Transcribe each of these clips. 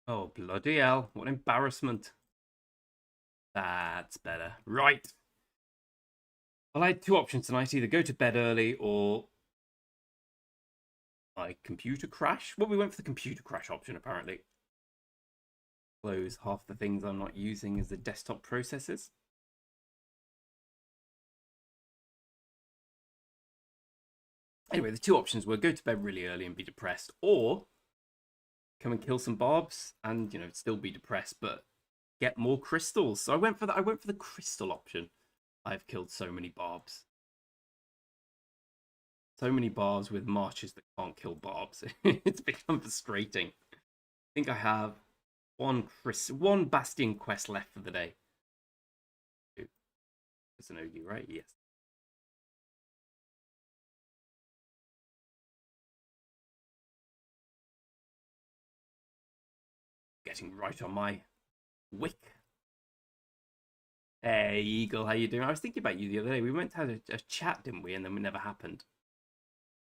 Oh, bloody hell. What embarrassment. That's better. Right. Well, I had two options tonight. Either go to bed early or my computer crash. Well, we went for the computer crash option, apparently. Close half the things I'm not using as the desktop processes. Anyway, the two options were go to bed really early and be depressed, or come and kill some barbs and, still be depressed, but get more crystals. So I went for that. I went for the crystal option. I've killed so many barbs. So many barbs with marches that can't kill barbs. It's become frustrating. I think I have one Bastion quest left for the day. It's an OG, right? Yes. Getting right on my wick. Hey, Eagle, how you doing? I was thinking about you the other day. We went to have a chat, didn't we? And then it never happened.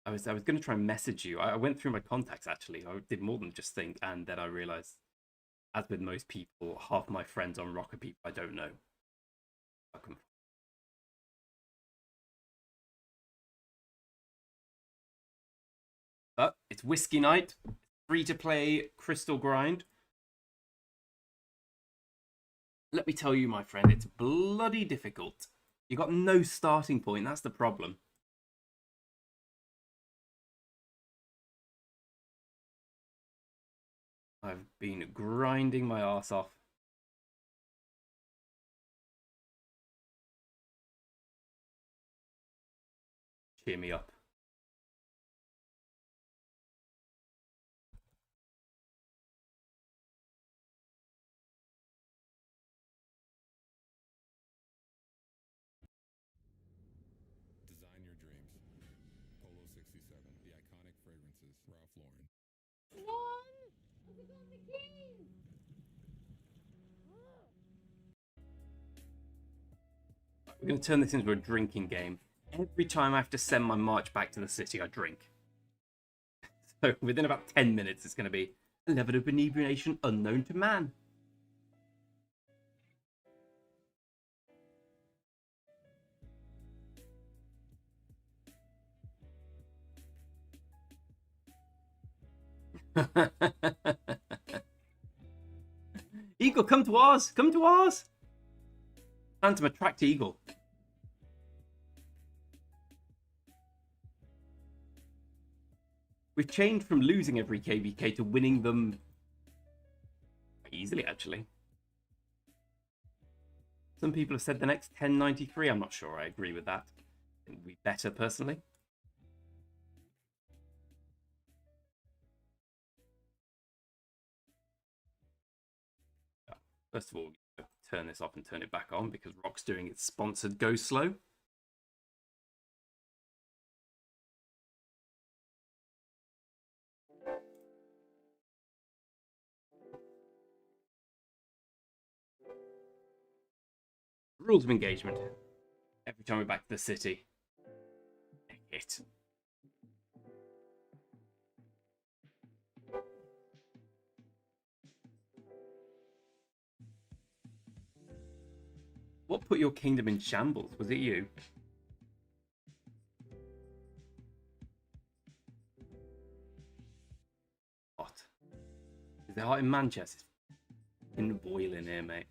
I was going to try and message you. I went through my contacts, actually. I did more than just think. And then I realized, as with most people, half my friends on ROK are people I don't know. But it's whiskey night. Free to play Crystal Grind. Let me tell you, my friend, it's bloody difficult. You got no starting point. That's the problem. I've been grinding my ass off. Cheer me up. Design your dreams. Polo 67, the iconic fragrances, Ralph Lauren. We're going to turn this into a drinking game. Every time I have to send my march back to the city, I drink. So within about 10 minutes, it's going to be a level of inebriation unknown to man. Eagle, come to ours! Come to ours! Phantom, attract Eagle. We've changed from losing every KVK to winning them easily, actually. Some people have said the next 1093. I'm not sure I agree with that. It would be better, personally. First of all, turn this off and turn it back on because ROK's doing its sponsored go slow. Rules of engagement. Every time we're back to the city. Hit. What put your kingdom in shambles? Was it you? Hot. Is it hot in Manchester? It's been boiling here, mate.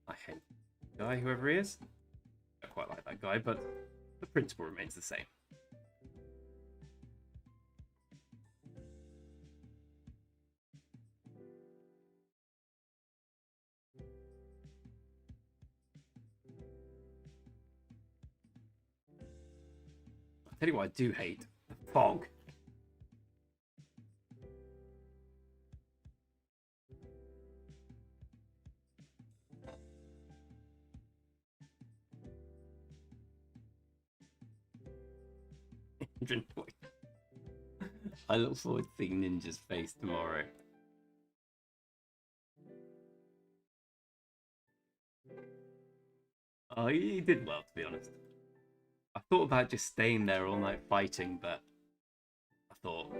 I hate the guy, whoever he is. I quite like that guy, but the principle remains the same. I'll tell you what I do hate. The fog. I look forward to seeing Ninja's face tomorrow. Oh, he did well, to be honest. I thought about just staying there all night fighting, but I thought,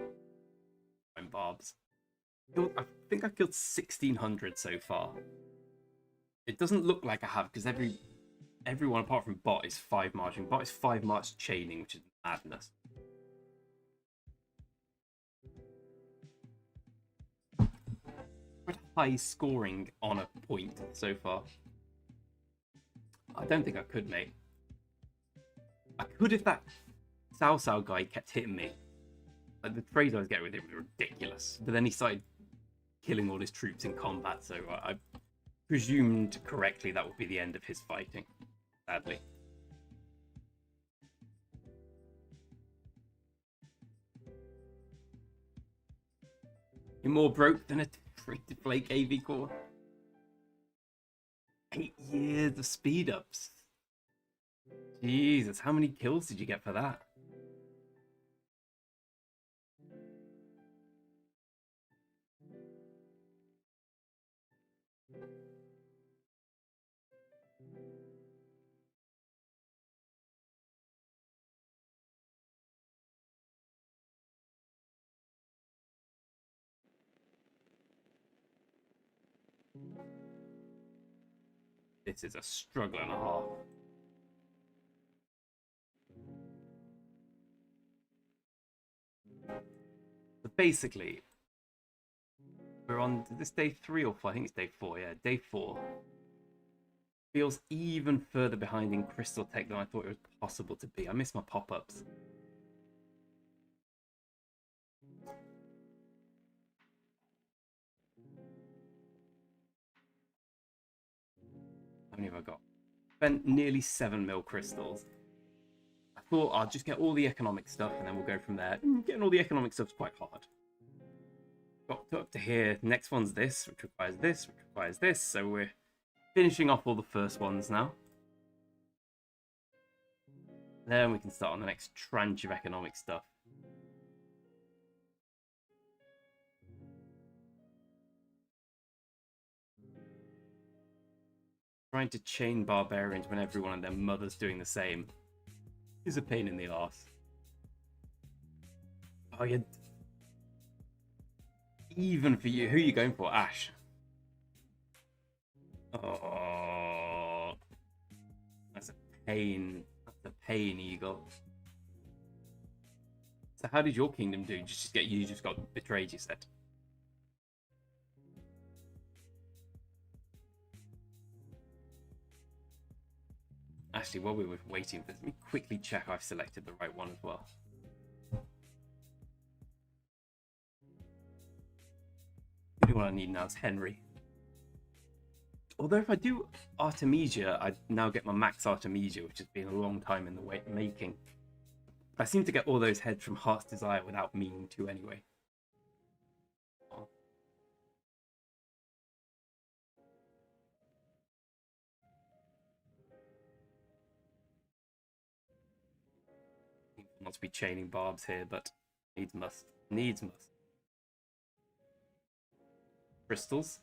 I'm Barbs. I think I've killed 1,600 so far. It doesn't look like I have, because everyone apart from Bot is 5 marching. Bot is 5 march chaining, which is madness. Quite high scoring on a point so far. I don't think I could, mate. I could if that Sao guy kept hitting me. Like, the trades I was getting with him was ridiculous. But then he started killing all his troops in combat, so I presumed correctly that would be the end of his fighting, sadly. You're more broke than a free-to-play AV core. 8 years of speed ups. Jesus, how many kills did you get for that? This is a struggle and a half. So basically, we're on this day 3 or 4. I think it's day 4. Yeah, day 4. Feels even further behind in Crystal Tech than I thought it was possible to be. I miss my pop-ups. How many have I got? Spent nearly 7 mil crystals. I thought I'd just get all the economic stuff and then we'll go from there. Getting all the economic stuff's quite hard. Got up to here. Next one's this, which requires this, which requires this. So we're finishing off all the first ones now. Then we can start on the next tranche of economic stuff. Trying to chain barbarians when everyone and their mother's doing the same is a pain in the arse. Oh, yeah. Even for you, who are you going for? Ash. Oh, that's a pain. That's a pain, Eagle. So how did your kingdom do? You just got betrayed, you said. Actually, while we were waiting for this, let me quickly check I've selected the right one as well. The only one I need now is Henry. Although if I do Artemisia, I now get my max Artemisia, which has been a long time in the making. I seem to get all those heads from Heart's Desire without meaning to anyway. Not to be chaining Barbs here, but needs must. Needs must. Crystals.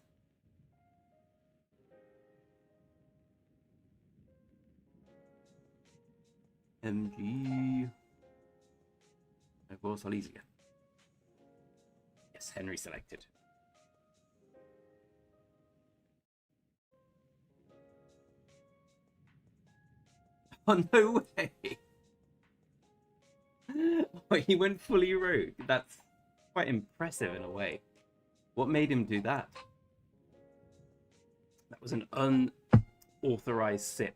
MG. Of course, I'll easier. Yes, Henry selected. Oh, no way! Oh, he went fully rogue. That's quite impressive in a way. What made him do that? That was an unauthorized sip.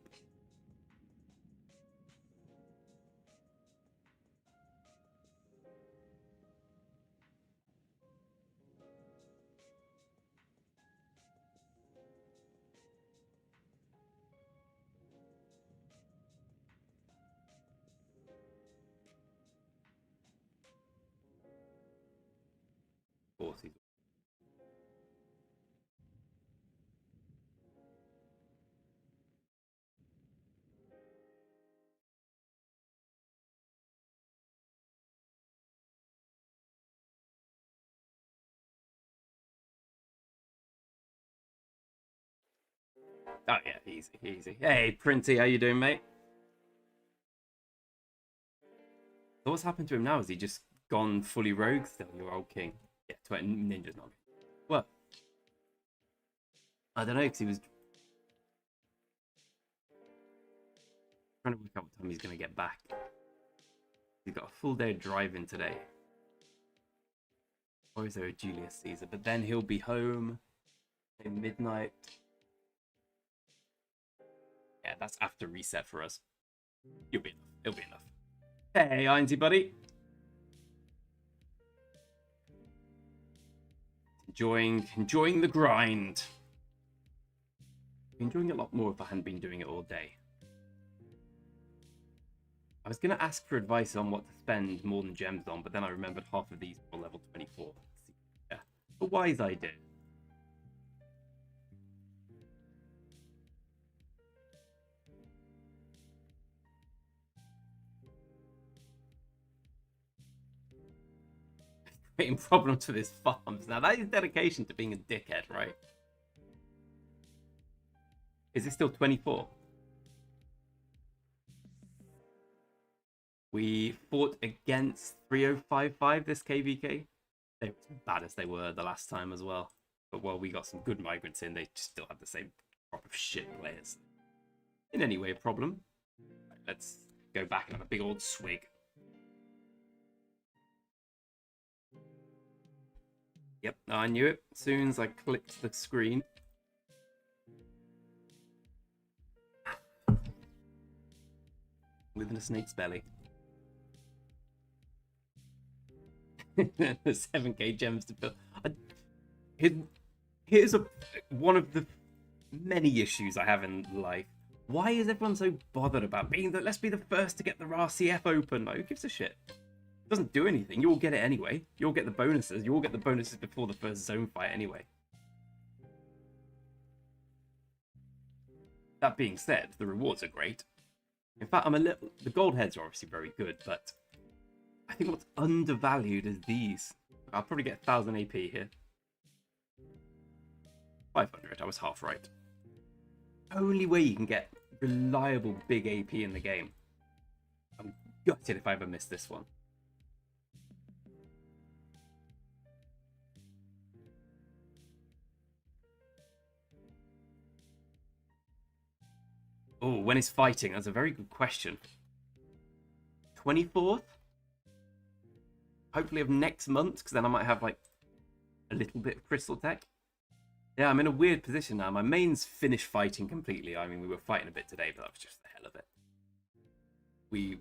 Of course, he's... Oh yeah, easy, easy. Hey, Printy, how you doing, mate? So what's happened to him now? Is he just gone fully rogue still, your old king? Yeah, 20 ninja's not. Well, I don't know, because he was trying to work out what time he's going to get back. He's got a full day of driving today. Or is there a Julius Caesar? But then he'll be home at midnight. Yeah, that's after reset for us. You'll be enough. It'll be enough. Hey, Ainsy buddy. Enjoying the grind. Enjoying it a lot more if I hadn't been doing it all day. I was going to ask for advice on what to spend more than gems on, but then I remembered half of these were level 24. Yeah, a wise idea. Creating problems for his farms. Now that is dedication to being a dickhead, right? Is it still 24? We fought against 3055 this KVK. They were as bad as they were the last time as well. But while we got some good migrants in, they still had the same crop of shit players. In any way, a problem. Right, let's go back and have a big old swig. Yep, I knew it. As soon as I clicked the screen. Living a snake's belly. 7k gems to build. Here's one of the many issues I have in life. Why is everyone so bothered about being that? Let's be the first to get the RCF open. Like, who gives a shit? It doesn't do anything. You all get it anyway. You all get the bonuses. You all get the bonuses before the first zone fight anyway. That being said, the rewards are great. In fact, the gold heads are obviously very good, but I think what's undervalued is these. I'll probably get 1000 AP here. 500, I was half right. Only way you can get reliable big AP in the game. I'm gutted if I ever miss this one. Oh, when is fighting? That's a very good question. 24th? Hopefully of next month, because then I might have like a little bit of crystal tech. Yeah, I'm in a weird position now. My main's finished fighting completely. I mean, we were fighting a bit today, but that was just the hell of it. We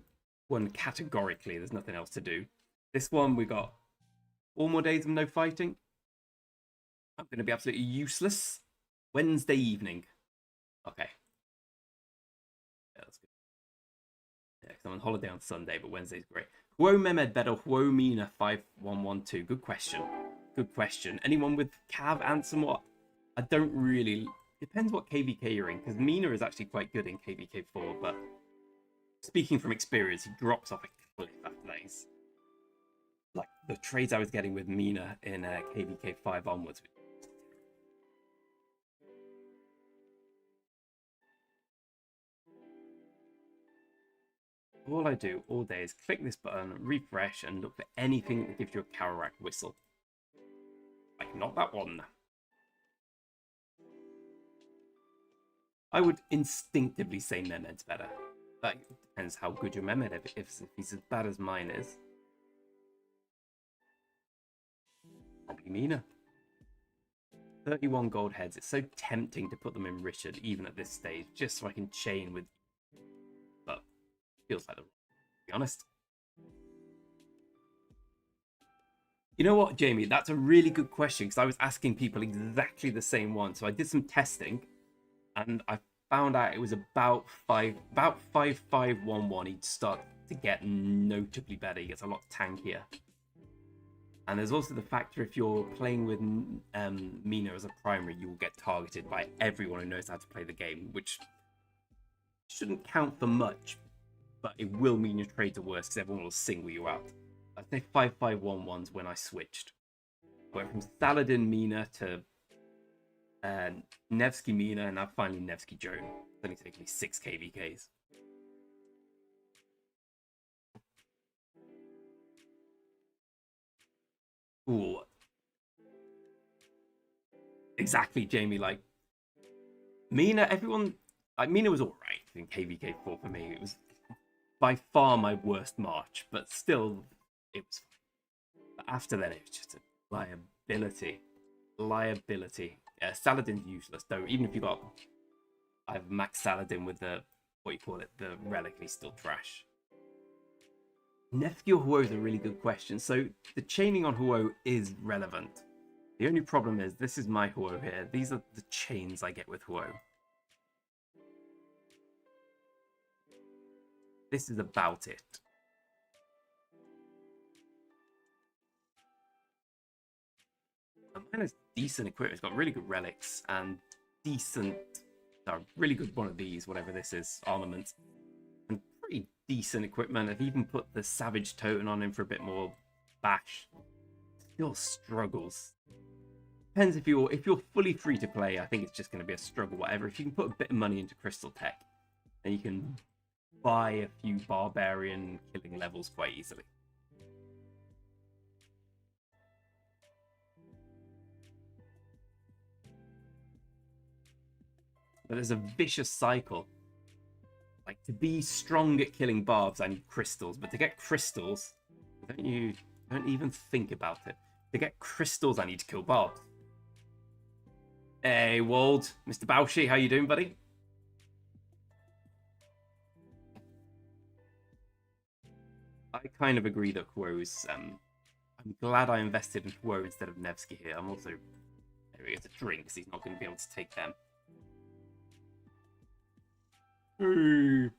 won categorically. There's nothing else to do. This one, we got 4 more days of no fighting. I'm going to be absolutely useless. Wednesday evening. Okay. Yeah, that's good. Yeah, because I'm on holiday on Sunday, but Wednesday's great. Huo Mehmed Bedel, Huo Mina 5112. Good question. Good question. Anyone with Cav answer what? I don't really. Depends what KVK you're in, because Mina is actually quite good in KVK 4, but speaking from experience, he drops off a cliff after that. He's like the trades I was getting with Mina in KVK 5 onwards. All I do all day is click this button, refresh, and look for anything that gives you a Karak whistle. Like, not that one. I would instinctively say Mehmed's better. That depends how good your Mehmed is. If he's as bad as mine is, probably Mina. 31 gold heads. It's so tempting to put them in Richard, even at this stage, just so I can chain with. But feels like the. To be honest. You know what, Jamie? That's a really good question, because I was asking people exactly the same one. So I did some testing, and I found out it was about 5511. He'd start to get notably better. He gets a lot tankier. And there's also the factor, if you're playing with Mina as a primary, you will get targeted by everyone who knows how to play the game, which shouldn't count for much, but it will mean your trades are worse because everyone will single you out. I think 5511's when I switched. I went from Saladin Mina to Nevsky Mina, and now finally Nevsky Joan. It's only taken me 6 KVKs. Ooh. Exactly, Jamie. Like, Mina, everyone... Like, Mina was alright in KVK4 for me. It was by far my worst March, but still, it was fine. But after that, it was just a liability. Liability. Yeah, Saladin's useless, though. Even if you got... I have Max Saladin with the... What you call it? The relic, he's still trash. Nephew Huo is a really good question. So, the chaining on Huo is relevant. The only problem is, this is my Huo here. These are the chains I get with Huo. This is about it. Mine has decent equipment. It's got really good relics and decent, really good one of these, whatever this is, armament. And pretty decent equipment. I've even put the Savage Totem on him for a bit more bash. Still struggles. Depends if you're fully free to play. I think it's just going to be a struggle. Whatever. If you can put a bit of money into Crystal Tech, then you can buy a few barbarian killing levels quite easily. But there's a vicious cycle. Like, to be strong at killing barbs, I need crystals. But to get crystals, don't even think about it. To get crystals, I need to kill barbs. Hey, Wald, Mr. Baushi, how you doing, buddy? I kind of agree that Huo's... I'm glad I invested in Huo instead of Nevsky here. I'm also... There he gets a drink, because he's not going to be able to take them. Hey.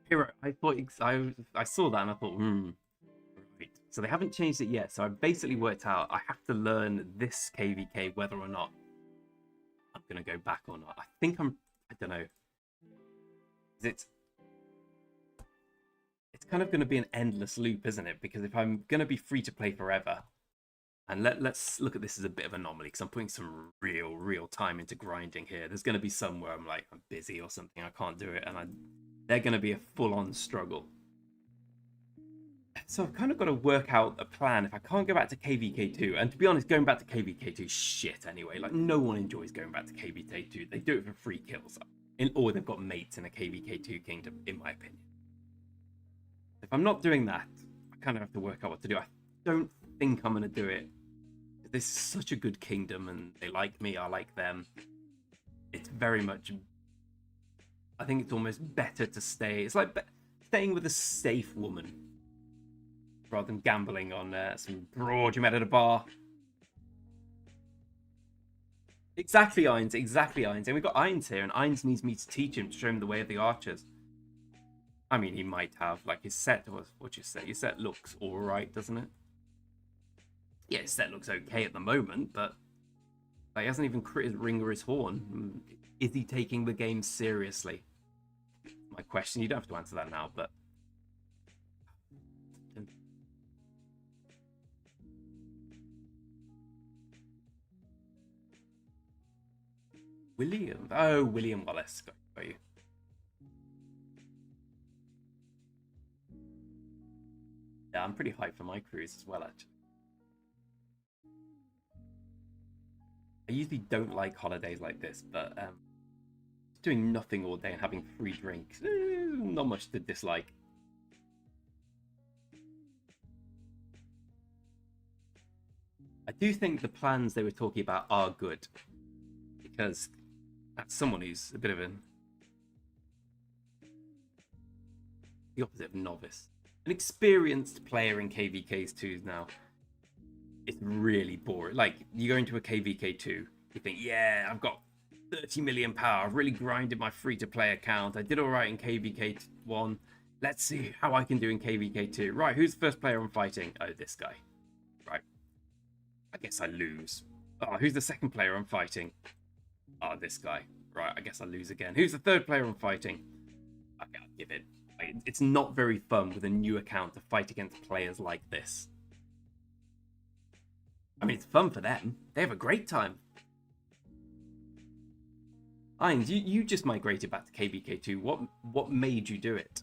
Hero, I thought I saw that and I thought, right. So they haven't changed it yet. So I basically worked out I have to learn this KVK whether or not I'm gonna go back or not. I think I don't know. It's kind of gonna be an endless loop, isn't it? Because if I'm gonna be free to play forever, and let's look at this as a bit of an anomaly because I'm putting some real time into grinding here. There's gonna be some where I'm like, I'm busy or something, I can't do it, and they're going to be a full-on struggle. So I've kind of got to work out a plan if I can't go back to KVK2. And to be honest, going back to KVK2 is shit anyway. Like, no one enjoys going back to KVK2. They do it for free kills. Or they've got mates in a KVK2 kingdom, in my opinion. If I'm not doing that, I kind of have to work out what to do. I don't think I'm going to do it. This is such a good kingdom, and they like me, I like them. It's very much... I think it's almost better to stay. It's like staying with a safe woman rather than gambling on some broad you met at a bar. Exactly, Irons. Exactly, Irons. And we've got Irons here, and Irons needs me to teach him, to show him the way of the archers. I mean, he might have, like, his set was... What'd you say? Your set looks alright, doesn't it? Yeah, his set looks okay at the moment, but... Like, he hasn't even crit his ring or his horn. Is he taking the game seriously? My question. You don't have to answer that now, but William. Oh, William Wallace. Got you. Yeah, I'm pretty hyped for my cruise as well, actually. I usually don't like holidays like this, but doing nothing all day and having free drinks, not much to dislike. I do think the plans they were talking about are good, because that's someone who's a bit of the opposite of novice. An experienced player in KVKs 2s now. It's really boring. Like, you go into a KVK2, you think, yeah, I've got 30 million power. I've really grinded my free-to-play account. I did all right in KVK1. Let's see how I can do in KVK2. Right, who's the first player I'm fighting? Oh, this guy. Right. I guess I lose. Oh, who's the second player I'm fighting? Oh, this guy. Right, I guess I lose again. Who's the third player I'm fighting? I can't give it. It's not very fun with a new account to fight against players like this. I mean, it's fun for them. They have a great time. Ines, you just migrated back to KVK2. What made you do it?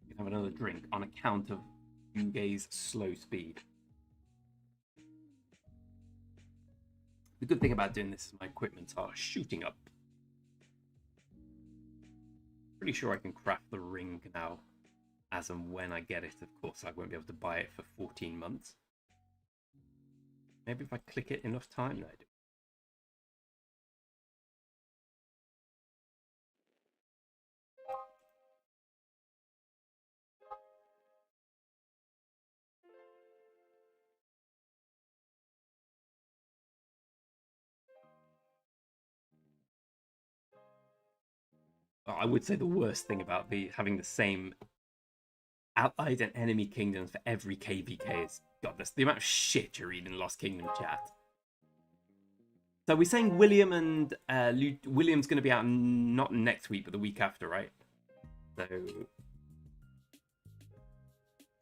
You can have another drink on account of Yuge's slow speed. The good thing about doing this is my equipment are shooting up. Pretty sure I can craft the ring now, as and when I get it. Of course, I won't be able to buy it for 14 months. Maybe if I click it enough time, no, I do. I would say the worst thing about having the same allied and enemy kingdoms for every KVK is, God, this, the amount of shit you read in Lost Kingdom chat. So we're saying William and William's going to be out not next week, but the week after, right? So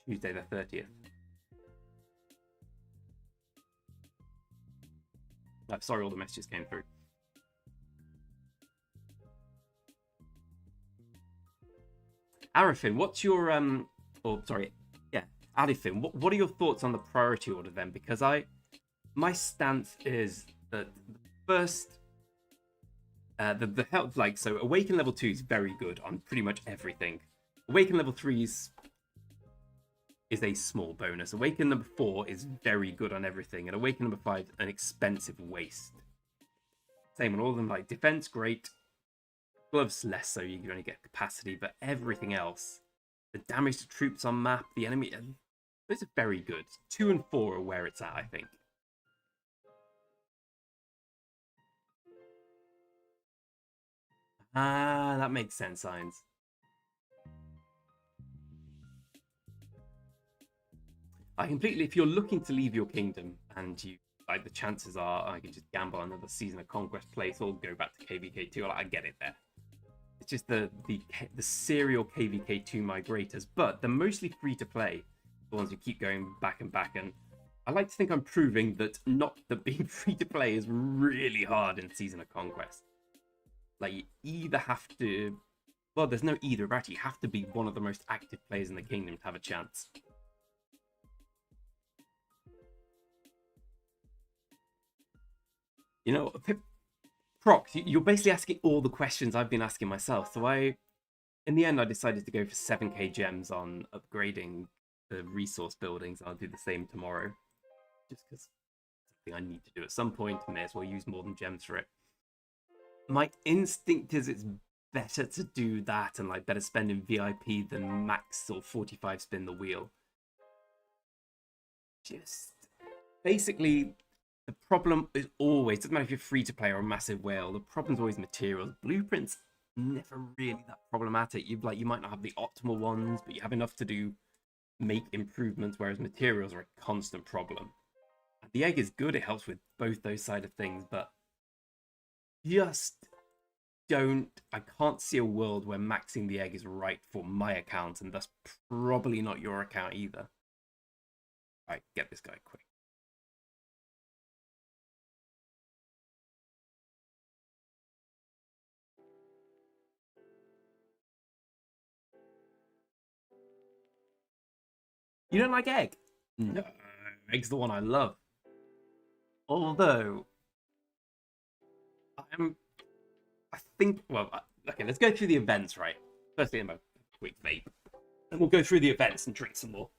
Tuesday the 30th. Oh, sorry, all the messages came through. Arifin, what's your Arifin, what are your thoughts on the priority order then? Because my stance is that the first the help, like, so Awaken level 2 is very good on pretty much everything. Awaken level 3 is a small bonus. Awaken number 4 is very good on everything, and Awaken number 5 an expensive waste. Same on all of them. Like defense, great. Gloves less so, you can only get capacity, but everything else, the damage to troops on map, the enemy, those are very good. 2 and 4 are where it's at, I think. Ah, that makes sense, Signs. I completely, if you're looking to leave your kingdom and you, like, the chances are I can just gamble another Season of Conquest place or go back to KVK2, I get it there. It's just the serial KVK2 migrators, but they're mostly free to play, the ones who keep going back and back. And I like to think I'm proving that being free to play is really hard in Season of Conquest. Like, you either have to, well, there's no either, but actually you have to be one of the most active players in the kingdom to have a chance. You know, Prox, you're basically asking all the questions I've been asking myself. So in the end, I decided to go for 7k gems on upgrading the resource buildings. I'll do the same tomorrow, just because it's something I need to do at some point. May as well use more than gems for it. My instinct is it's better to do that and like better spend in VIP than max or 45 spin the wheel. Just basically, the problem is always, doesn't matter if you're free to play or a massive whale, the problem's always materials. Blueprints never really that problematic. You might not have the optimal ones, but you have enough to make improvements, whereas materials are a constant problem. And the egg is good, it helps with both those side of things, but I can't see a world where maxing the egg is right for my account, and thus probably not your account either. Alright, get this guy quick. You don't like egg? No, egg's the one I love. Although, okay, let's go through the events, right? Firstly, I'm a quick vape. And we'll go through the events and drink some more.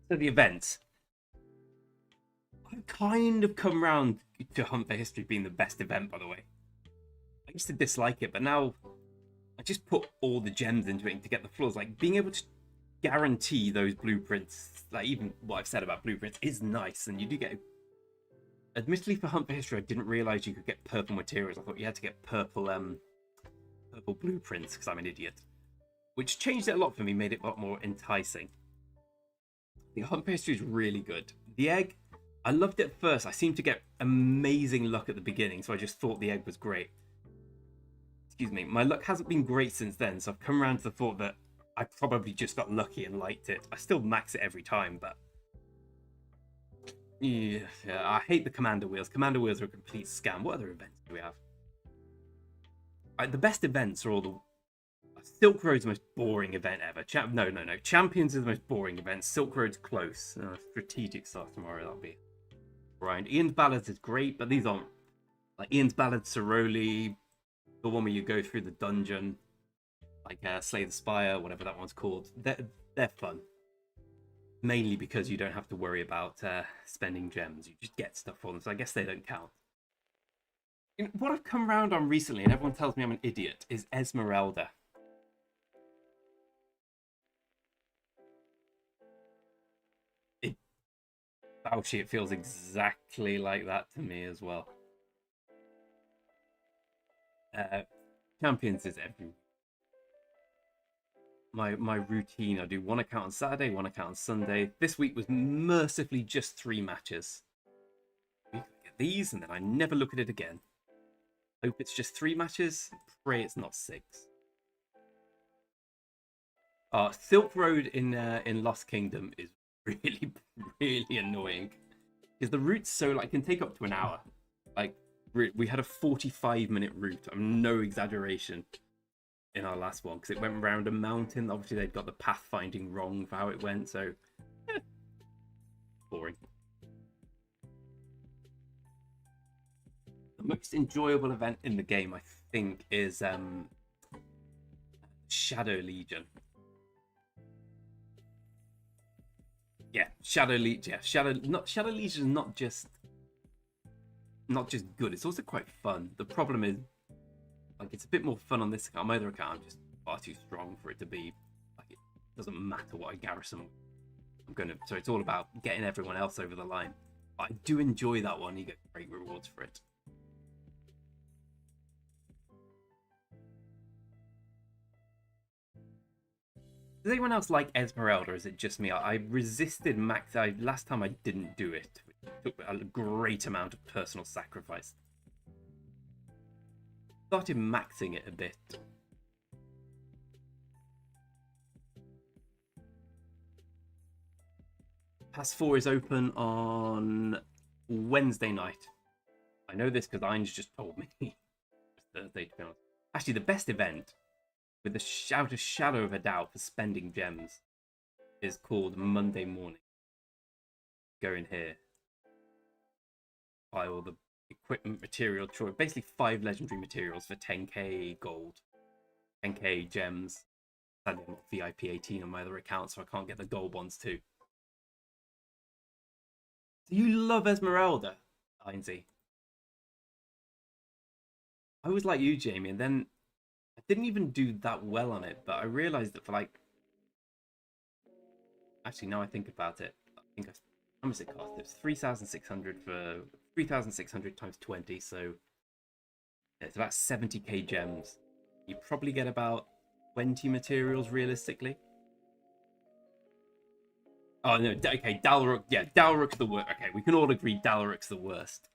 So the events. I've kind of come around to Hunt for History being the best event, by the way. used to dislike it, but now I just put all the gems into it to get the floors. Like being able to guarantee those blueprints, like even what I've said about blueprints, is nice, and you do get. Admittedly, for Hunt for History, I didn't realize you could get purple materials. I thought you had to get purple blueprints because I'm an idiot, which changed it a lot for me, made it a lot more enticing. The Hunt for History is really good. The egg, I loved it at first. I seemed to get amazing luck at the beginning, so I just thought the egg was great. Excuse me, my luck hasn't been great since then, so I've come around to the thought that I probably just got lucky and liked it. I still max it every time, but yeah, I hate the commander wheels. Commander wheels are a complete scam. What other events do we have? The best events are all the Silk Road's the most boring event ever. No. Champions is the most boring event. Silk Road's close. Strategic starts tomorrow. That'll be grind. Ian's Ballads is great, but these aren't like Ian's Ballads, Ceroli, the one where you go through the dungeon, like Slay the Spire, whatever that one's called. They're fun. Mainly because you don't have to worry about spending gems. You just get stuff for them, so I guess they don't count. What I've come around on recently, and everyone tells me I'm an idiot, is Esmeralda. It feels exactly like that to me as well. Champions is every. My routine, I do one account on Saturday, one account on Sunday. This week was mercifully just 3 matches. We get these, and then I never look at it again. Hope it's just 3 matches. Pray it's not 6. Silk Road in Lost Kingdom is really, really annoying. Because the route's so, like, can take up to an hour. Like, we had a 45-minute route. I'm no exaggeration. In our last one, because it went around a mountain. Obviously, they'd got the pathfinding wrong for how it went, so boring. The most enjoyable event in the game, I think, is Shadow Legion. Yeah, Shadow Legion. Yeah, Shadow Legion is not just good. It's also quite fun. The problem is, like, it's a bit more fun on this account. On my other account, I'm just far too strong for it to be. Like, it doesn't matter what I garrison. So it's all about getting everyone else over the line. But I do enjoy that one. You get great rewards for it. Does anyone else like Esmeralda, or is it just me? I resisted max. Last time I didn't do it. It took a great amount of personal sacrifice. Started maxing it a bit. Pass 4 is open on Wednesday night. I know this because Ainge just told me. It's Thursday, to be honest. Actually, the best event, with the shadow of a doubt for spending gems, is called Monday morning. Go in here. Buy all the equipment, material choice, basically 5 legendary materials for 10k gold, 10k gems. Sadly, I'm not VIP 18 on my other account, so I can't get the gold ones too. Do you love Esmeralda, Ainsley? I was like you, Jamie, and then I didn't even do that well on it, but I realized that for like. Actually, now I think about it, I think how much it cost? It's 3,600 for 3,600 times 20, so yeah, it's about 70k gems. You probably get about 20 materials realistically. Oh no, okay, Dal'Rok, yeah, Dal'Rok's the worst. Okay, we can all agree Dal'Rok's the worst.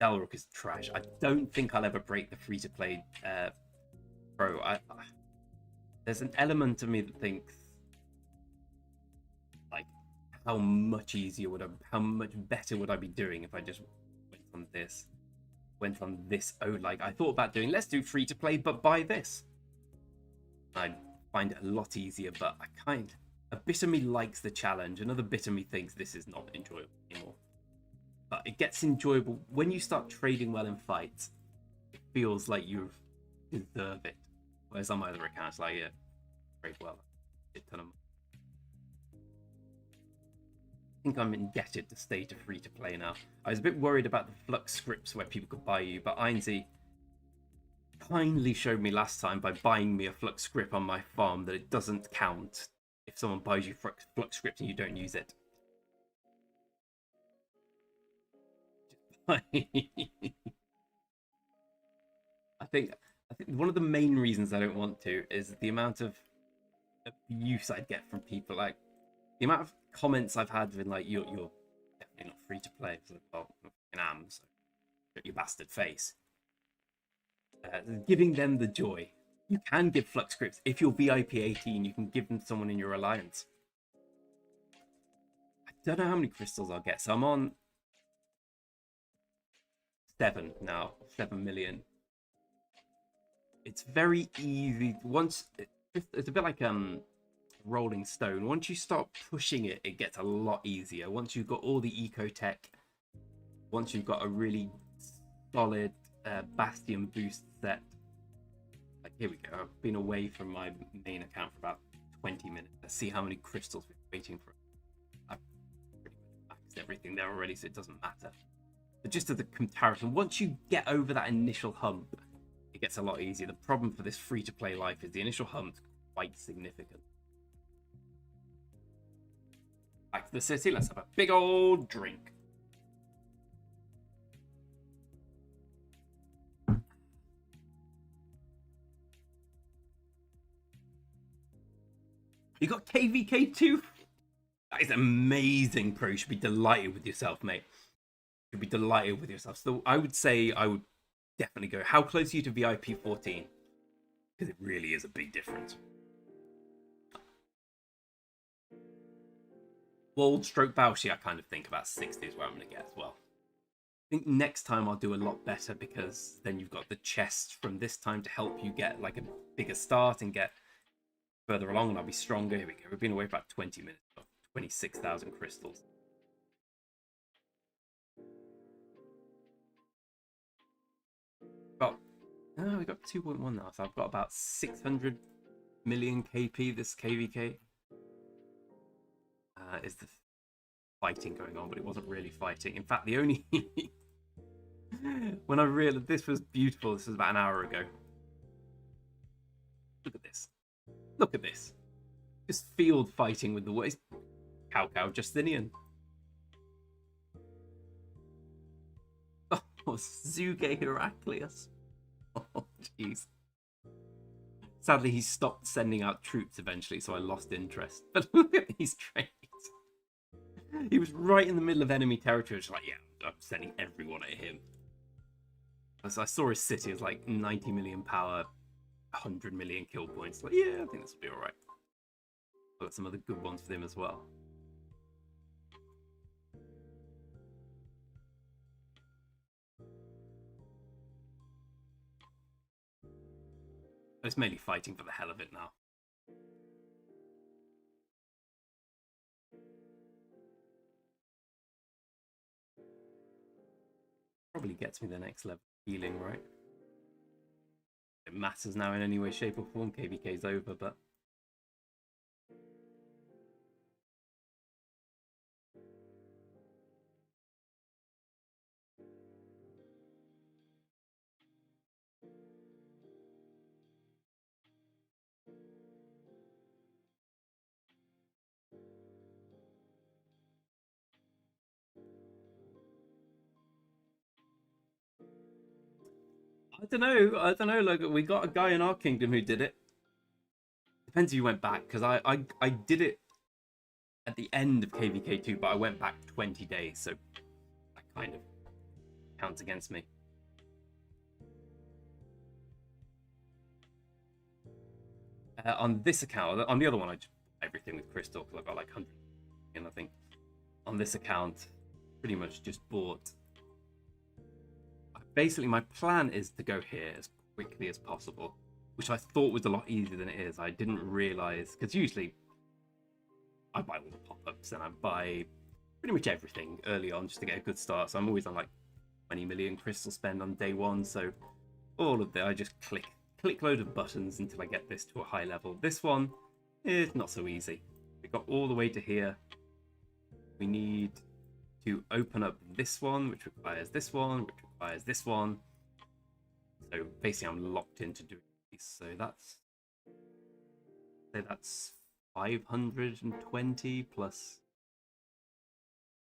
Dal'Rok is trash. I don't think I'll ever break the free-to-play pro. There's an element of me that thinks, like, how much better would I be doing if I just went on this? Oh, like, I thought about doing, let's do free-to-play, but buy this. I'd find it a lot easier, but a bit of me likes the challenge. Another bit of me thinks this is not enjoyable anymore. But it gets enjoyable when you start trading well in fights. It feels like you deserve it. Whereas on my other accounts, like, yeah, trade well. I think I'm indebted to stay to free to play now. I was a bit worried about the Flux scripts where people could buy you, but Ainsley, kindly showed me last time by buying me a flux script on my farm that it doesn't count if someone buys you flux script and you don't use it. I think one of the main reasons I don't want to is the amount of abuse I'd get from people. Like the amount of comments I've had with like you're definitely not free to play. It's like, well, I am, so shut your bastard face. Giving them the joy. You can give flux scripts if you're VIP 18. You can give them to someone in your alliance. I don't know how many crystals I'll get, so I'm on 7 now, 7 million. It's very easy. Once it's a bit like Rolling Stone. Once you start pushing it, it gets a lot easier. Once you've got all the eco tech, once you've got a really solid Bastion boost set. Like here we go. I've been away from my main account for about 20 minutes. Let's see how many crystals we're waiting for. I've pretty much maxed everything there already, so it doesn't matter. But just as a comparison, once you get over that initial hump, it gets a lot easier. The problem for this free-to-play life is the initial hump's quite significant. Back to the city. Let's have a big old drink. You got KVK2? That is amazing, pro. You should be delighted with yourself, mate. You should be delighted with yourself. So I would say I would definitely go. How close are you to VIP 14? Because it really is a big difference. Walled stroke Baushi, I kind of think about 60 is where I'm going to get as well. I think next time I'll do a lot better because then you've got the chest from this time to help you get like a bigger start and get further along, and I'll be stronger. Here we go. We've been away for about 20 minutes. 26,000 crystals. We got 2.1 now, so I've got about 600 million KP. This KVK is the fighting going on, but it wasn't really fighting. In fact, the only when I realized this was beautiful, this was about an hour ago. Look at this. Look at this. Just field fighting with the ways. Cow Justinian. Oh, Zuge Heraclius. Oh, jeez. Sadly, he stopped sending out troops eventually, so I lost interest. But look at these trades. He was right in the middle of enemy territory. It's like, yeah, I'm sending everyone at him. So I saw his city as like 90 million power, 100 million kill points. Like, yeah, I think this will be alright. I've got some other good ones for him as well. It's mainly fighting for the hell of it now. Probably gets me the next level of healing, right? It matters now in any way, shape, or form. KVK's over, but I don't know. Like, we got a guy in our kingdom who did it. Depends if you went back, because I did it at the end of KVK2, but I went back 20 days, so that kind of counts against me. On this account, on the other one, I just everything with crystal because I got like 100, and I think on this account, pretty much just bought. Basically, my plan is to go here as quickly as possible, which I thought was a lot easier than it is. I didn't realize, because usually I buy all the pop-ups and I buy pretty much everything early on just to get a good start. So I'm always on like 20 million crystal spend on day one. So all of that, I just click load of buttons until I get this to a high level. This one is not so easy. We got all the way to here. We need to open up this one, which requires this one, which requires this one. So basically, I'm locked into doing these. So that's 520 plus.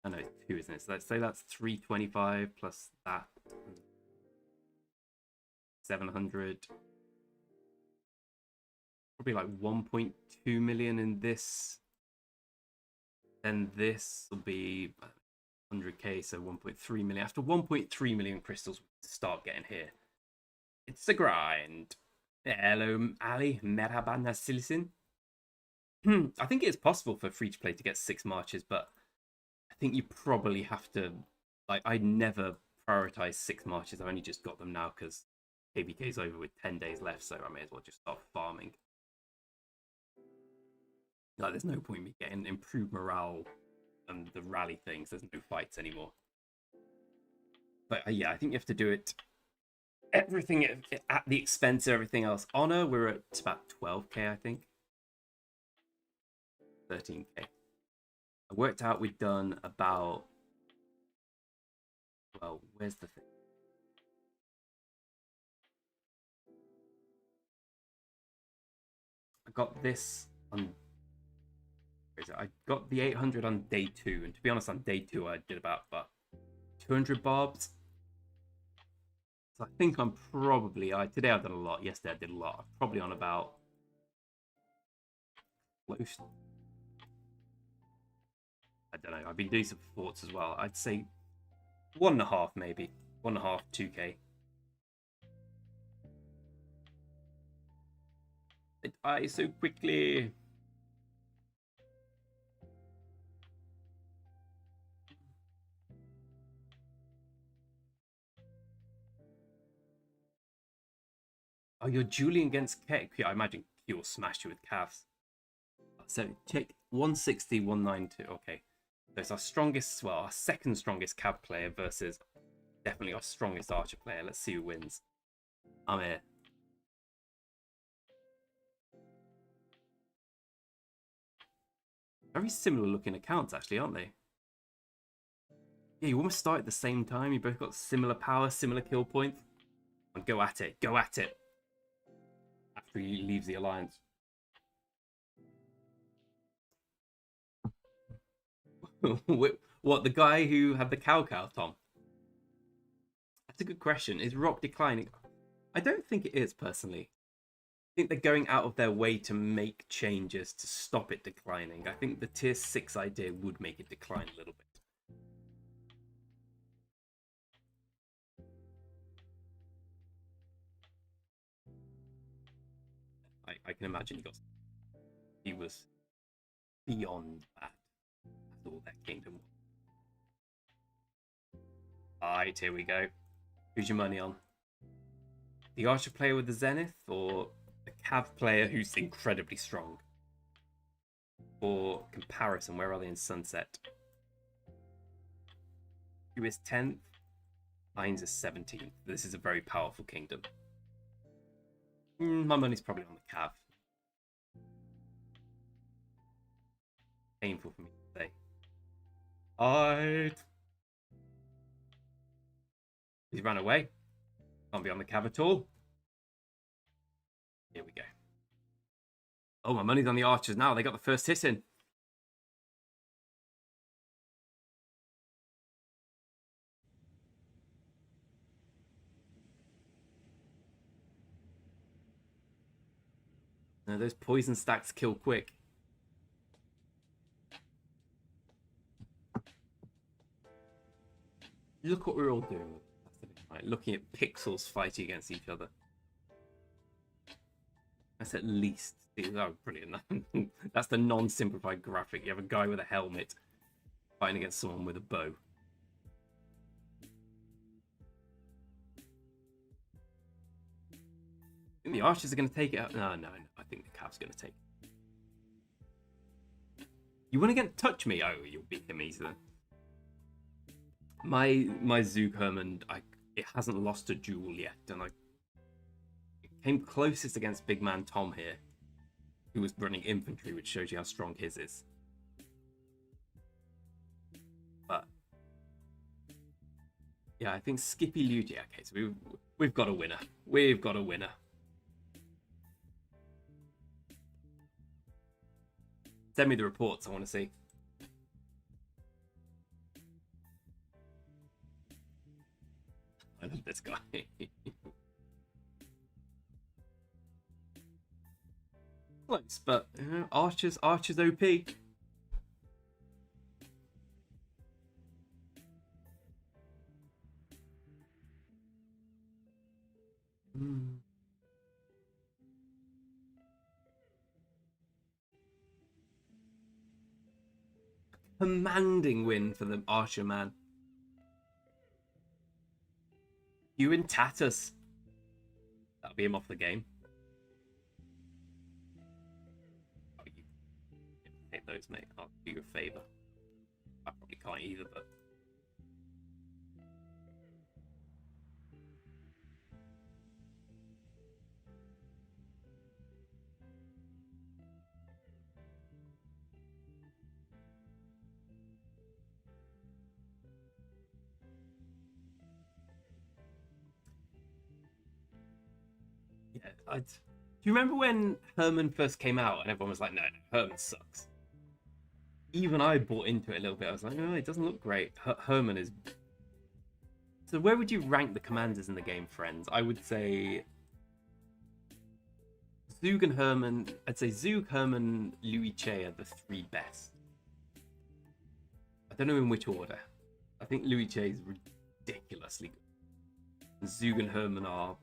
I know it's 2, isn't it? So let's say that's 325 plus that 700. Probably like 1.2 million in this. Then this will be 100k, so 1.3 million. After 1.3 million crystals, we start getting here. It's a grind. Hello, Ali. Merhaba, nasılsın? I think it's possible for free to play to get 6 marches, but I think you probably have to. Like, I never prioritize 6 marches. I've only just got them now because KBK's over with 10 days left, so I may as well just start farming. Like, there's no point in me getting improved morale and the rally things. There's no fights anymore. But yeah, I think you have to do it. Everything at the expense of everything else. Honor, we're at about 12k, I think. 13k. I worked out we've done about. Well, where's the thing? I got this on. I got the 800 on day 2, and to be honest, on day 2 I did about 200 barbs. So I think I'm probably today I've done a lot. Yesterday I did a lot. I'm probably on about close. I don't know. I've been doing some forts as well. I'd say 1.5 maybe 1.5 2k. It dies so quickly. Oh, you're dueling against Keck. Yeah, I imagine Q will smash you with calves. So check 160, 192. Okay. So it's our strongest, well, our second strongest cab player versus definitely our strongest archer player. Let's see who wins. I'm here. Very similar looking accounts, actually, aren't they? Yeah, you almost start at the same time. You both got similar power, similar kill points. And go at it. Go at it. After he leaves the alliance. What, the guy who had the cow, Tom? That's a good question. Is ROK declining? I don't think it is, personally. I think they're going out of their way to make changes to stop it declining. I think the tier 6 idea would make it decline a little bit. I can imagine he was beyond that. That's all their kingdom was. Alright, here we go. Who's your money on? The archer player with the zenith, or the cav player who's incredibly strong? For comparison, where are they in sunset? Who is 10th? Hines is 17th. This is a very powerful kingdom. My money's probably on the cav. Painful for me to say. He's run away. Can't be on the cav at all. Here we go. Oh, my money's on the archers now. They got the first hit in. No, those poison stacks kill quick. Look what we're all doing. Right, looking at pixels fighting against each other. That's at least. Oh, brilliant. That's the non-simplified graphic. You have a guy with a helmet fighting against someone with a bow. I think the archers are going to take it out. No. I think the cav's going to take it. You want to touch me? Oh, you'll beat him easily. My Zook Herman, it hasn't lost a duel yet, and it came closest against Big Man Tom here, who was running infantry, which shows you how strong his is. But Yeah, I think Skippy Luigi. Okay, so we've got a winner. We've got a winner. Send me the reports. I want to see. I love this guy. Close, but Archer's OP. Mm. Commanding win for the Archer man. You in tatters. That'll be him off the game. Oh, you hate those, mate. I'll do you a favour. I probably can't either, but yeah. Do you remember when Herman first came out and everyone was like, "No, no, Herman sucks." Even I bought into it a little bit. I was like, "Oh, it doesn't look great." Herman is. So where would you rank the commanders in the game, friends? I would say Zug and Herman. I'd say Zug, Herman, Louis Che are the three best. I don't know in which order. I think Louis Che is ridiculously good. Zug and Herman are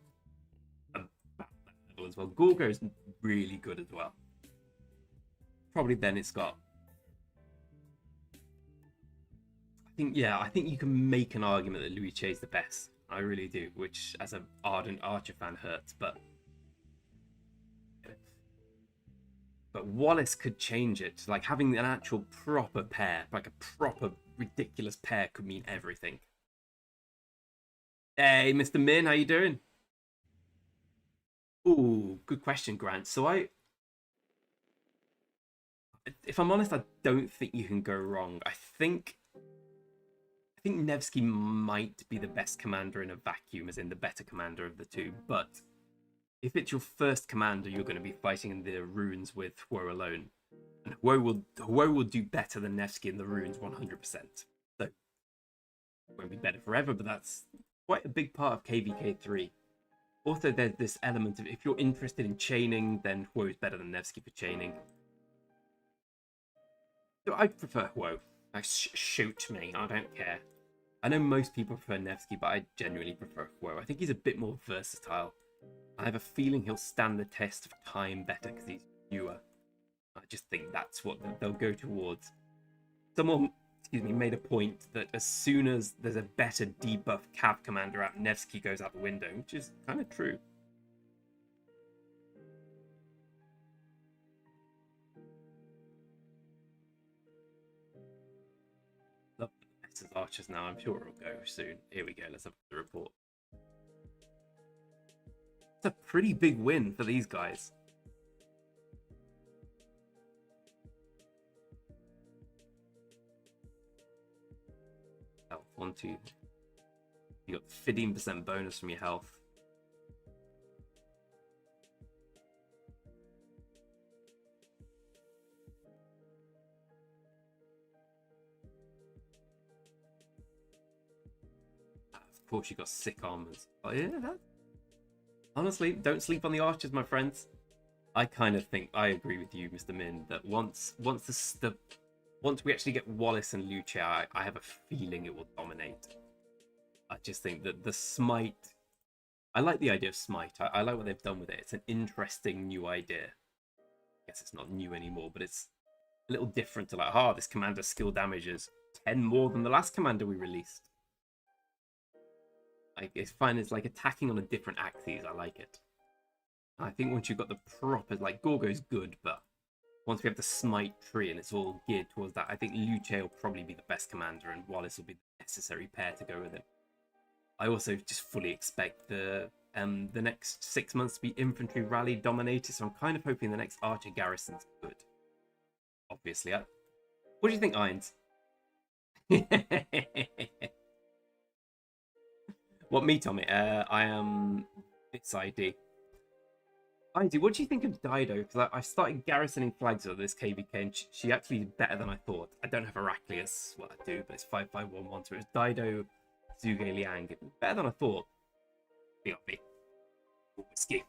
about that level as well. Gorgo is really good as well. Probably then it's got. I think you can make an argument that Louis Che is the best. I really do, which as an ardent Archer fan hurts, but Wallace could change it. Like having an actual proper pair, like a proper ridiculous pair, could mean everything. Hey, Mr. Min, how you doing? Ooh, good question, Grant. If I'm honest, I don't think you can go wrong. I think Nevsky might be the best commander in a vacuum, as in the better commander of the two. But if it's your first commander, you're going to be fighting in the runes with Huo alone. And Huo will do better than Nevsky in the runes 100%. So it won't be better forever, but that's quite a big part of KVK3. Also, there's this element of if you're interested in chaining, then Huo is better than Nevsky for chaining. So I prefer Huo. Like, shoot me, I don't care. I know most people prefer Nevsky, but I genuinely prefer Huo. I think he's a bit more versatile. I have a feeling he'll stand the test of time better because he's newer. I just think that's what they'll go towards. Someone, made a point that as soon as there's a better debuff Cav commander out, Nevsky goes out the window, which is kind of true. Love the Archers now. I'm sure it'll go soon. Here we go. Let's have the report. It's a pretty big win for these guys. Health 1, 2. You got 15% bonus from your health. Of course, you got sick armors. Oh yeah, honestly, don't sleep on the Archers, my friends. I kind of think I agree with you, Mr. Min, that once we actually get Wallace and Lucia, I have a feeling it will dominate. I just think that the Smite. I like the idea of Smite. I like what they've done with it. It's an interesting new idea. I guess it's not new anymore, but it's a little different to like, this commander's skill damage is 10 more than the last commander we released. Like, it's fine. It's like attacking on a different axis. I like it. I think once you've got the proper, like, Gorgo's good, but once we have the Smite tree and it's all geared towards that, I think Luce will probably be the best commander and Wallace will be the necessary pair to go with him. I also just fully expect the next 6 months to be infantry rally dominated, so I'm kind of hoping the next Archer garrison's good. Obviously. What do you think, Irons? What, me, Tommy? I am this ID. ID, what do you think of Dido? Because I started garrisoning flags with this KVK, and she actually is better than I thought. I don't have Heraclius. Well, I do, but it's 5511, so it's Dido, Zhuge Liang. Better than I thought. BRB. Whiskey.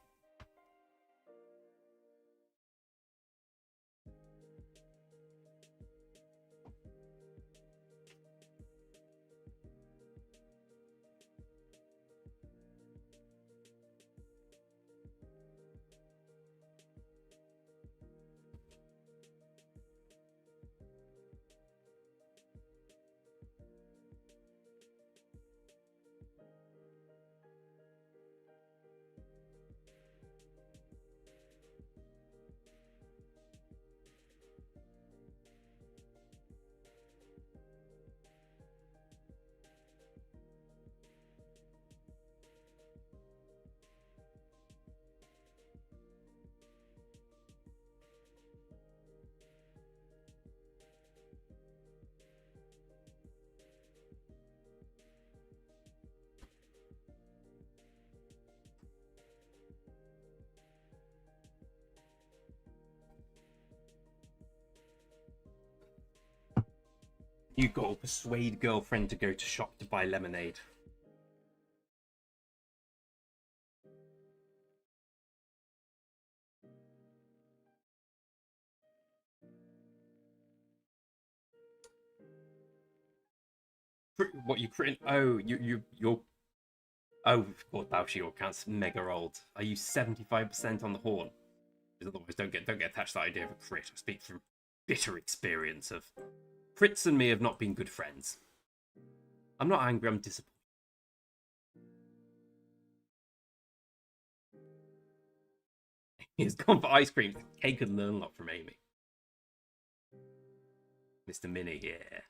You got to persuade girlfriend to go to shop to buy lemonade. What you print? Oh, you're. Oh, God, Bao counts mega old. Are you 75% on the horn? Because otherwise, don't get attached to the idea of a crit. I speak from bitter experience of Fritz and me have not been good friends. I'm not angry. I'm disappointed. He's gone for ice cream. Kay could learn a lot from Amy. Mr. Minnie, yeah.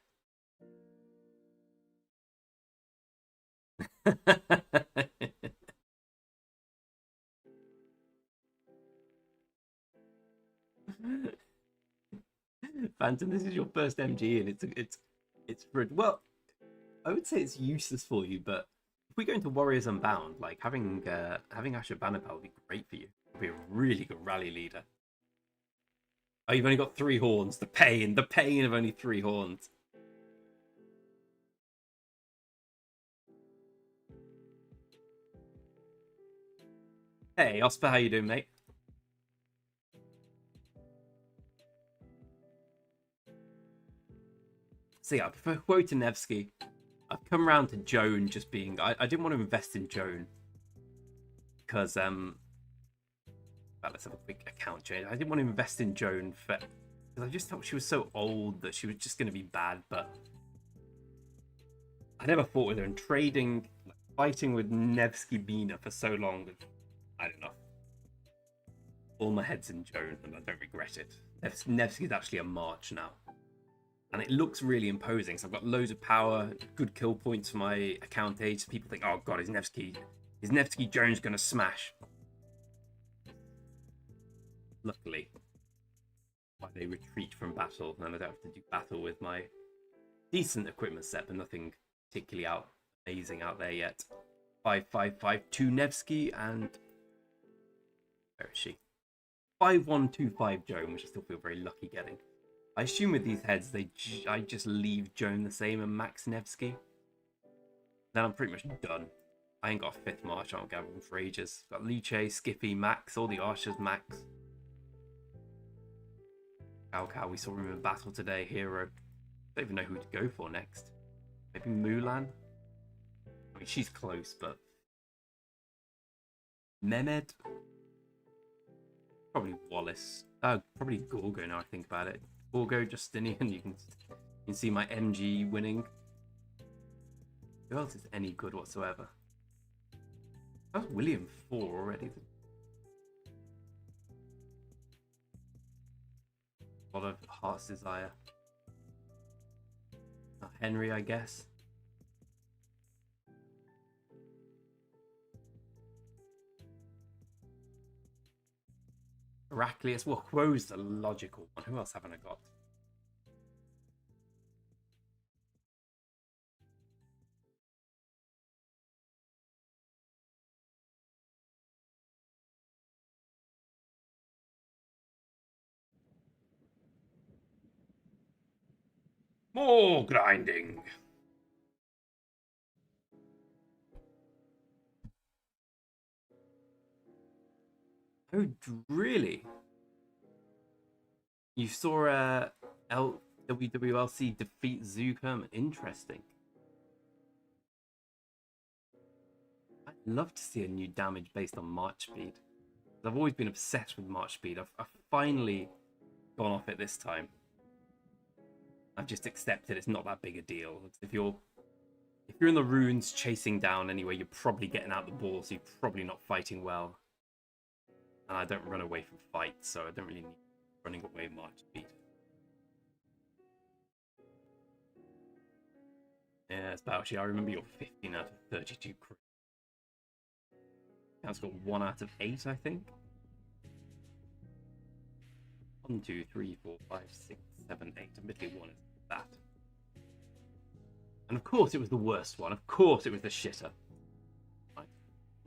Phantom, this is your first MG, and it's for, well, I would say it's useless for you, but if we go into Warriors Unbound, like having Asher Bannerpal would be great for you. Would be a really good rally leader. Oh, you've only got 3 horns. The pain of only 3 horns. Hey, Oscar, how you doing, mate? So yeah, I prefer Wotanevsky. I've come around to Joan just being. I didn't want to invest in Joan because let's have a quick account change. I didn't want to invest in Joan because I just thought she was so old that she was just going to be bad. But I never fought with her, and trading, like, fighting with Nevsky Bina for so long. I don't know. All my head's in Joan, and I don't regret it. Nevsky's actually a march now. And it looks really imposing. So I've got loads of power, good kill points for my account age. So people think, oh god, is Nevsky Jones gonna smash? Luckily, they retreat from battle, and I don't have to do battle with my decent equipment set, but nothing particularly amazing out there yet. 5552 Nevsky, and where is she? 5125 Joan, which I still feel very lucky getting. I assume with these heads, I just leave Joan the same and Max Nevsky. Then I'm pretty much done. I ain't got a 5th March, I don't gather them for ages. Got Liche, Skippy, Max, all the Archers, Max. Cow, we saw him in battle today, hero. Don't even know who to go for next. Maybe Mulan? I mean, she's close, but... Mehmed? Probably Wallace. Probably Gorgo now I think about it. Gorgo, Justinian, you can see my MG winning. Who else is any good whatsoever? How's William 4 already? A lot of Heart's Desire. Henry, I guess. Heraclius. Well, Quo's the logical one. Who else haven't I got? More grinding. Oh, really? You saw WWLC defeat Zuckerman. Interesting. I'd love to see a new damage based on March speed. I've always been obsessed with March speed. I've finally gone off it this time. I've just accepted it's not that big a deal. If you're in the runes chasing down anyway, you're probably getting out the ball, so you're probably not fighting well. And I don't run away from fights, so I don't really need running away March speed. Yeah, it's about actually. I remember you're 15 out of 32 crit. That's got 1 out of 8, I think. 1, 2, 3, 4, 5, 6, 7, 8. Admittedly, 1 is that. And of course, it was the worst one. Of course, it was the shitter. Right.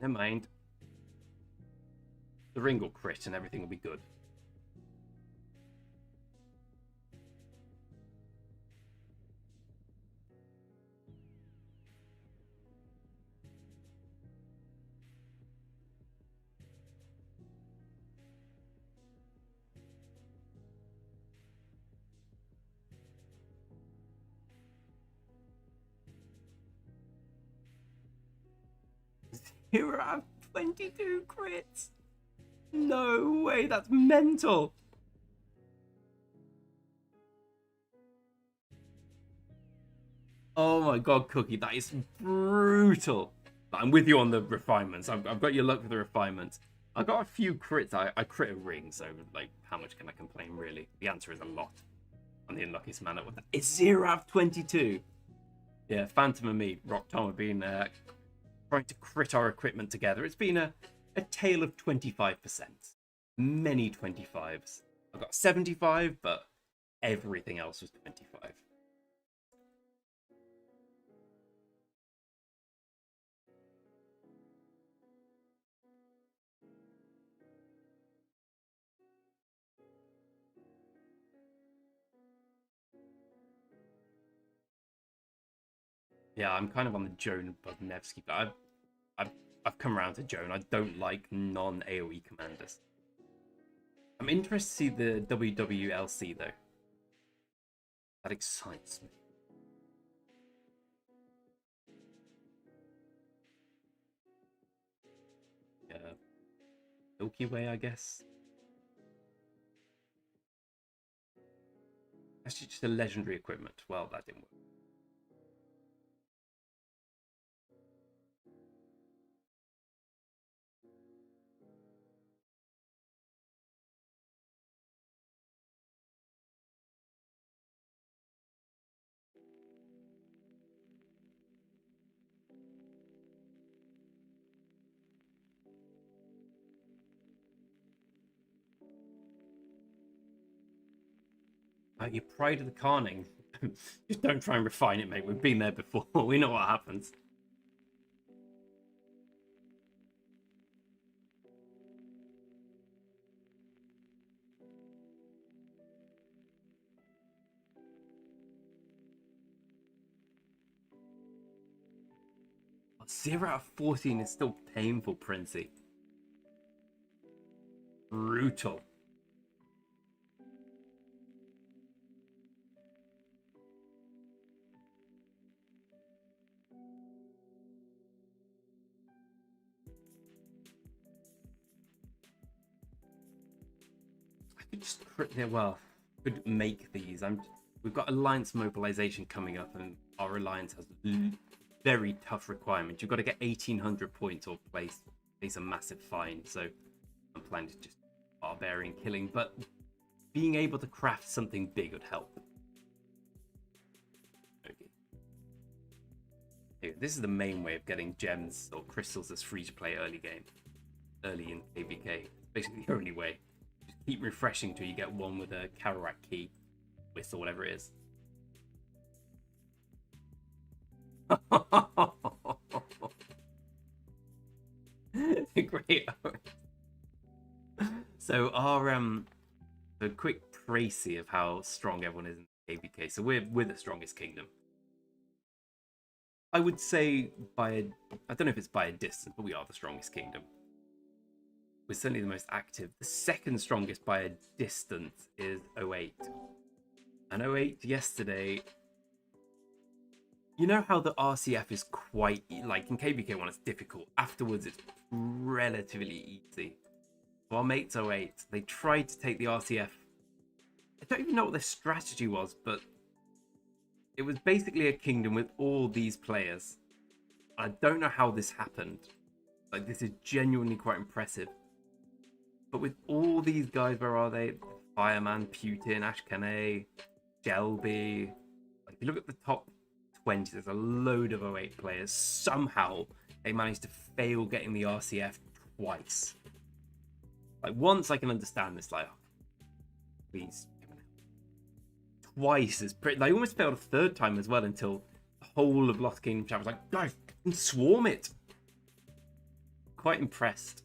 Never mind. The ring will crit and everything will be good. Here I have 22 crits. No way, that's mental. Oh my god, Cookie, that is brutal. But I'm with you on the refinements. I've got your luck with the refinements. I got a few crits. I crit a ring, so like, how much can I complain, really? The answer is a lot. I'm the unluckiest man with that. It's 0 out of 22. Yeah, Phantom and me, Rock Tom, have been trying to crit our equipment together. It's been a tale of 25%. Many 25s. I got 75, but everything else was 25. Yeah, I'm kind of on the Joan Budnevsky, but I've come around to Joan. I don't like non-AoE commanders. I'm interested to see the WWLC though. That excites me. Yeah, Milky Way, I guess. Actually, just a legendary equipment. Well, that didn't work. Your pride of the carning. Just don't try and refine it, mate. We've been there before. We know what happens. Oh, 0 out of 14 is still painful, Princey. Brutal. Just well, could make these. We've got alliance mobilization coming up, and our alliance has very tough requirements. You've got to get 1,800 points or place a massive fine. So I'm planning to just barbarian killing, but being able to craft something big would help. Okay. Here, this is the main way of getting gems or crystals as free to play early game, early in KVK. It's basically the only way. Keep refreshing till you get one with a Karak key, whistle, whatever it is. Great. So our a quick précis of how strong everyone is in KBK. So we're the strongest kingdom. I would say I don't know if it's by a distance, but we are the strongest kingdom. We're certainly the most active. The second strongest by a distance is 08. And 08 yesterday, you know how the RCF is quite, like in KBK1 it's difficult. Afterwards it's relatively easy. So our mates 08, they tried to take the RCF. I don't even know what their strategy was, but it was basically a kingdom with all these players. I don't know how this happened. Like, this is genuinely quite impressive. But with all these guys, where are they? Fireman, Putin, Ashkane, Shelby. Like, if you look at the top 20, there's a load of 08 players. Somehow, they managed to fail getting the RCF twice. Like, once I can understand this, like, oh, please. Twice is pretty. They almost failed a third time as well until the whole of Lost Kingdom chat was like, guys, swarm it. Quite impressed.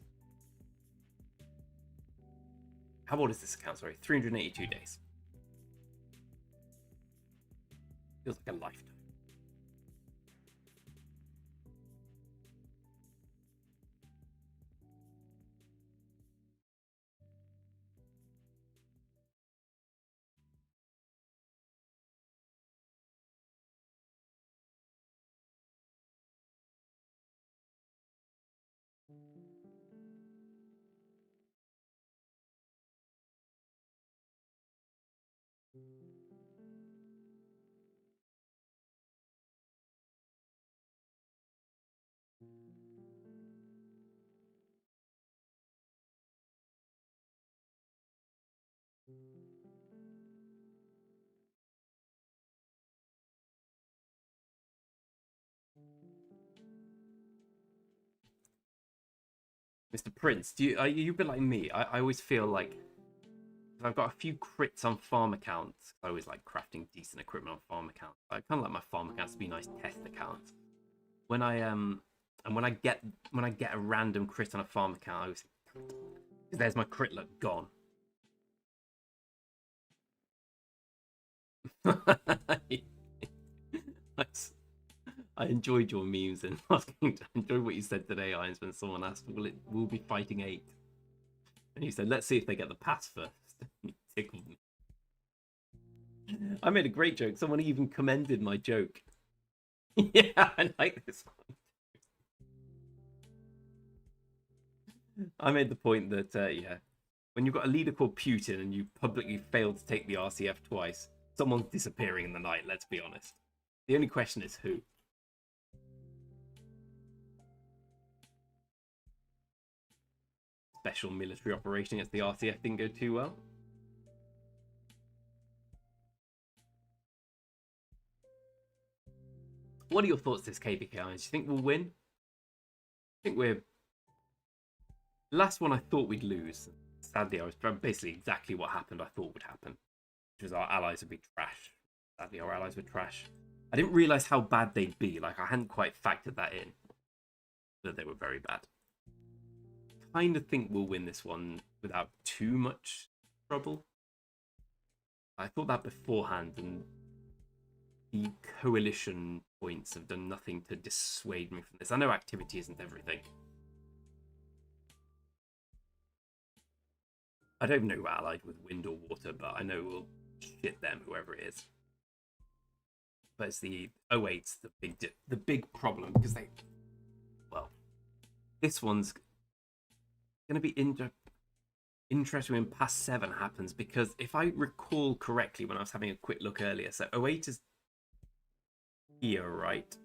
How old is this account? Sorry, 382 days. Feels like a lifetime. Mr. Prince, are you a bit like me? I always feel like I've got a few crits on farm accounts. I always like crafting decent equipment on farm accounts. I kind of like my farm accounts to be nice test accounts. When I and when I get a random crit on a farm account, I always think, there's my crit luck gone. I enjoyed your memes and I enjoyed what you said today, Irons, when someone asked, we'll be fighting 8. And you said, let's see if they get the pass first. You tickled me. I made a great joke. Someone even commended my joke. Yeah, I like this one. I made the point that, yeah, when you've got a leader called Putin and you publicly failed to take the RCF twice, someone's disappearing in the night, let's be honest. The only question is who. Special military operation against the RCF didn't go too well. What are your thoughts this KBK Irons? Do you think we'll win? I think we're... Last one I thought we'd lose. Sadly, I was basically exactly what happened I thought would happen. Which was our allies would be trash. Sadly, our allies were trash. I didn't realise how bad they'd be. Like, I hadn't quite factored that in. That they were very bad. Kind of think we'll win this one without too much trouble. I thought that beforehand, and the coalition points have done nothing to dissuade me from this. I know activity isn't everything. I don't know who allied with wind or water, but I know we'll shit them, whoever it is. But it's the 08's the big problem, because they... Well, this one's going to be interesting when Pass 7 happens, because if I recall correctly when I was having a quick look earlier, so 08 is here, right?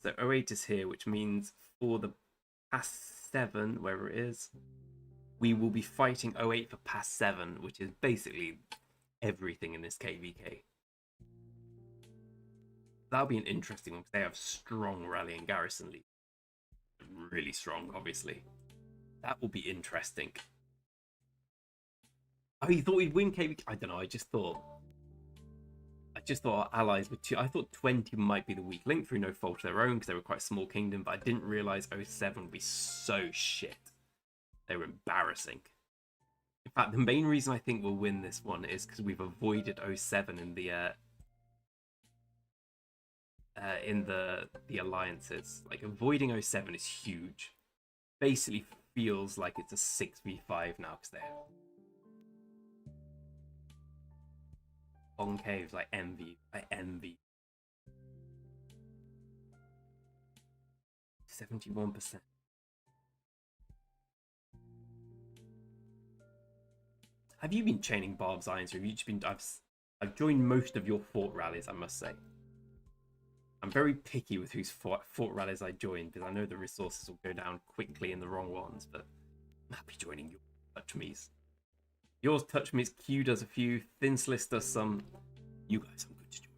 So 08 is here, which means for the Pass 7, wherever it is, we will be fighting 08 for Pass 7, which is basically everything in this KVK. That'll be an interesting one, because they have strong rally and garrison league. Really strong, obviously. That will be interesting. Oh, you thought we'd win KVK? I don't know, I just thought our allies were too... I thought 20 might be the weak link through no fault of their own, because they were quite a small kingdom, but I didn't realise 07 would be so shit. They were embarrassing. fact, the main reason I think we'll win this one is because we've avoided 07 in the alliances. Like avoiding 07 is huge. Basically feels like it's a 6v5 now because they're on caves. Like envy. I envy. 71%. Have you been chaining Barbs Irons, or have you just been? I've joined most of your fort rallies, I must say. I'm very picky with whose fort rallies I join because I know the resources will go down quickly in the wrong ones. But I'm happy joining your touch me's. Yours touch me's. Q does a few. Thin Sliss does some. You guys, I'm good to join.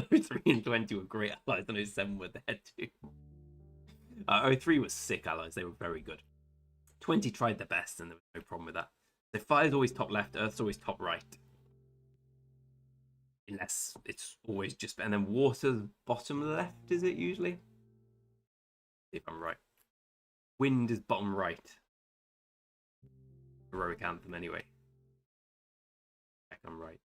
03 and 20 were great allies, and 07 were there too. 03 was sick allies, they were very good. 20 tried their best, and there was no problem with that. So fire's always top left, earth's always top right. Unless it's always just. And then water's bottom left, is it usually? If I'm right. Wind is bottom right. Heroic Anthem, anyway. Heck, I'm right.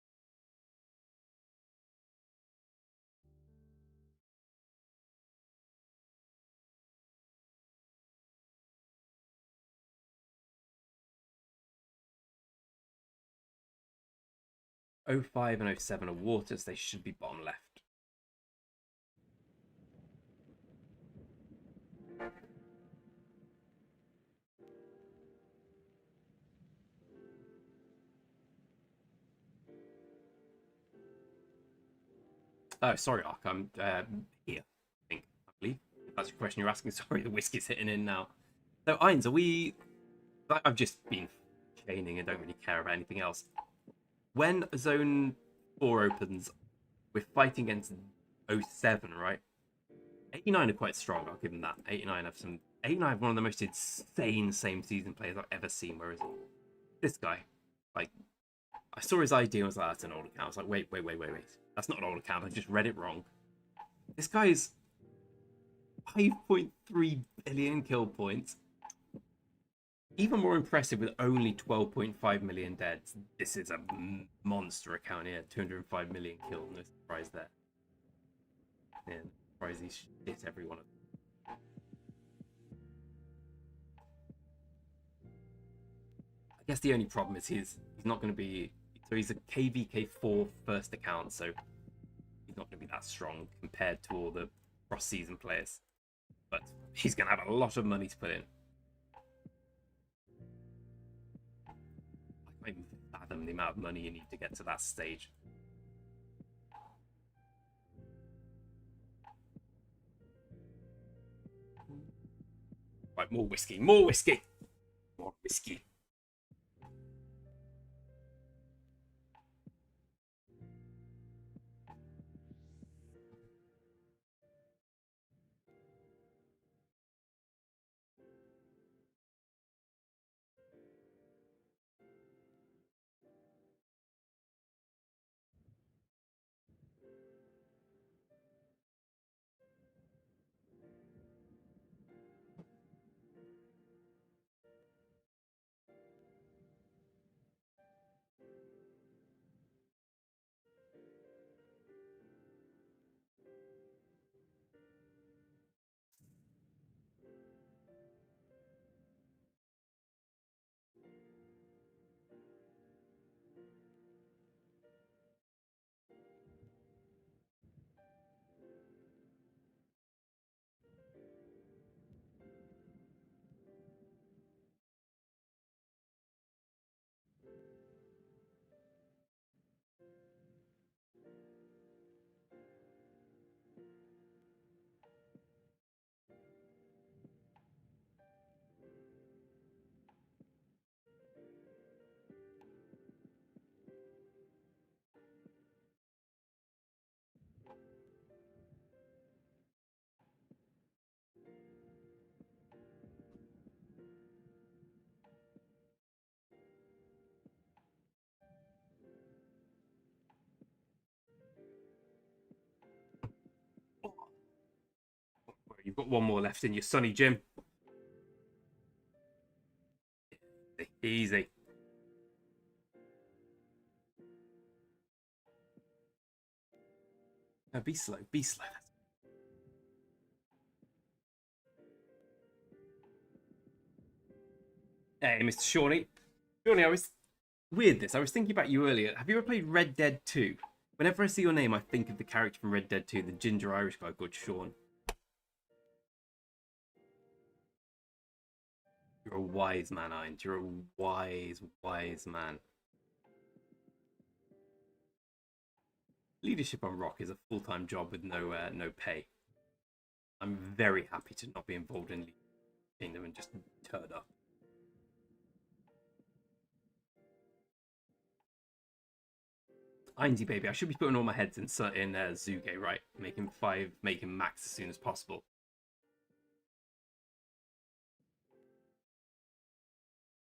'05 and '07 are waters, they should be bottom left. Oh, sorry, Ark. I'm here. I believe. If that's your question you're asking. Sorry, the whiskey's hitting in now. So, Irons, are we? I've just been chaining and don't really care about anything else. When Zone 4 opens, we're fighting against 07, right? 89 are quite strong. I'll give them that. 89 have some. 89 have one of the most insane same season players I've ever seen. Whereas this guy, like, I saw his ID and was like, that's an old account. I was like, wait. That's not an old account. I just read it wrong. This guy's 5.3 billion kill points. Even more impressive with only 12.5 million deads. This is a monster account here. 205 million kills. No surprise there. Yeah, surprise he's shit every one of them. I guess the only problem is he's not going to be. So he's a KVK4 first account, so he's not going to be that strong compared to all the cross-season players. But he's going to have a lot of money to put in. I can't even fathom the amount of money you need to get to that stage. Right, more whiskey, more whiskey, more whiskey. You've got one more left in your Sonny Jim. Easy. No, be slow. Be slow. Hey, Mr. Shawnee. Shawnee, I was weird this. I was thinking about you earlier. Have you ever played Red Dead 2? Whenever I see your name, I think of the character from Red Dead 2, the ginger Irish guy called Sean. You're a wise man, aren't you? You're a wise, wise man. Leadership on ROK is a full-time job with no pay. I'm very happy to not be involved in leading them and just turn up. Einzy baby, I should be putting all my heads in Zuge, right? Making max as soon as possible.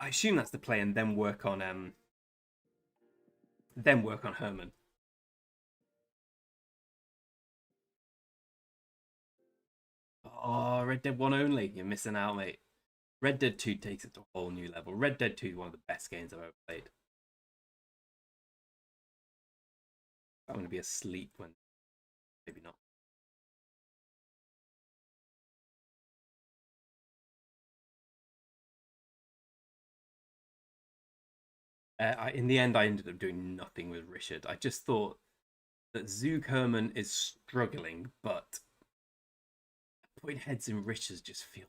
I assume that's the play, and then work on Herman. Oh, Red Dead 1 only. You're missing out, mate. Red Dead 2 takes it to a whole new level. Red Dead 2 is one of the best games I've ever played. I'm going to be asleep when... Maybe not. In the end, I ended up doing nothing with Richard. I just thought that Zug Herman is struggling, but putting heads in Richard's just feels...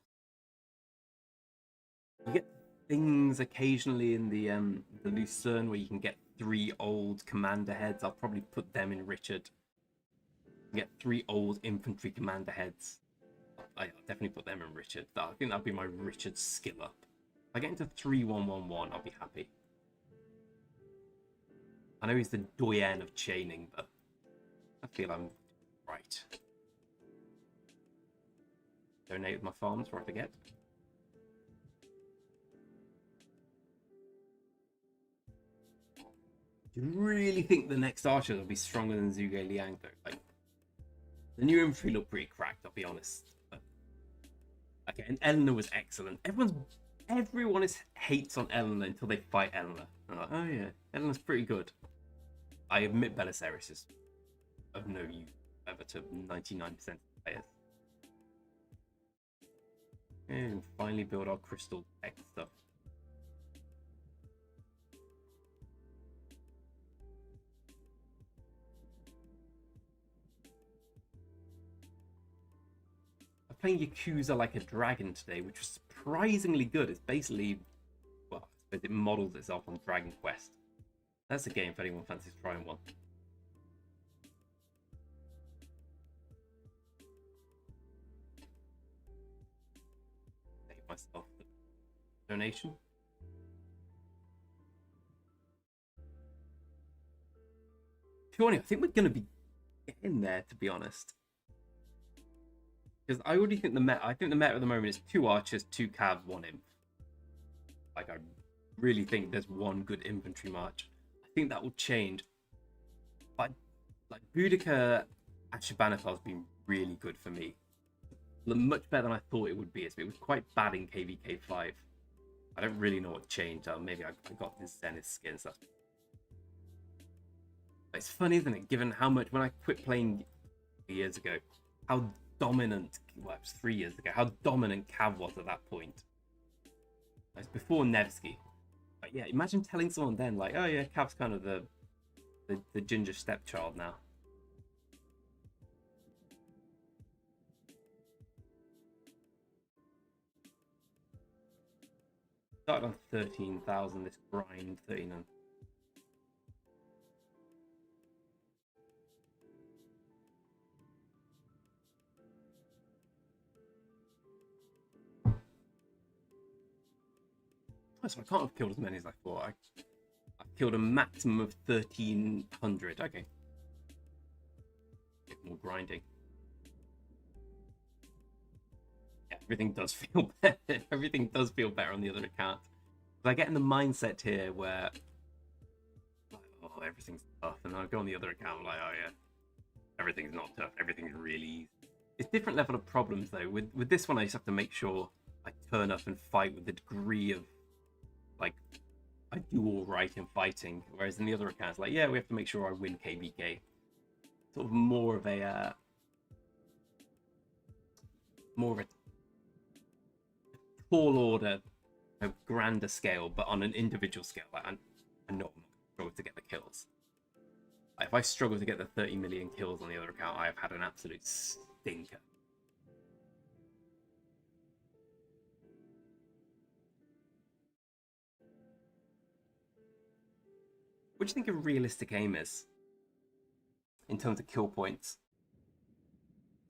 You get things occasionally in the Lucerne where you can get 3 old commander heads. I'll probably put them in Richard. Get 3 old infantry commander heads. I'll definitely put them in Richard. I think that'll be my Richard skill up. If I get into 3-1-1-1, I'll be happy. I know he's the doyen of chaining, but I feel I'm right. Donate my farms before I forget. Do you really think the next archers will be stronger than Zhuge Liang, though? Like, the new infantry looked pretty cracked, I'll be honest. But... Okay, and Eleanor was excellent. Everyone hates on Eleanor until they fight Eleanor. I'm like, oh yeah, Eleanor's pretty good. I admit Belisarius is of no use ever to 99% of players. And finally build our crystal tech stuff. I'm playing Yakuza Like a Dragon today, which was surprisingly good. It's basically, well, it models itself on Dragon Quest. That's a game if anyone fancies trying one. Save myself the donation. Shawnee, I think we're going to be getting there, to be honest. Because I already think the meta at the moment is 2 archers, 2 cav, 1 imp. Like, I really think there's one good infantry march. I think that will change. But like Boudica Ashurbanipal has been really good for me. Much better than I thought it would be. It was quite bad in KVK5. I don't really know what changed. Maybe I got this Zenith skin stuff. It's funny, isn't it? Given how much, when I quit playing years ago, how dominant, well, it was 3 years ago, how dominant Cav was at that point. It's before Nevsky. But yeah, imagine telling someone then, like, oh yeah, Cav's kind of the ginger stepchild now. Started on 13,000, this grind, 39. So I can't have killed as many as I thought. I killed a maximum of 1,300. Okay. Get more grinding. Yeah, everything does feel better. Everything does feel better on the other account. But I get in the mindset here where, like, oh, everything's tough, and I go on the other account like, oh yeah, everything's not tough. Everything's really easy. it's different level of problems though. With this one, I just have to make sure I turn up and fight with the degree of like I do all right in fighting. Whereas in the other accounts, like yeah, we have to make sure I win KVK. Sort of more of a tall order, a grander scale, but on an individual scale. Like I know I'm not going to struggle to get the kills. If I struggle to get the 30 million kills on the other account, I have had an absolute stinker. What do you think a realistic aim is in terms of kill points?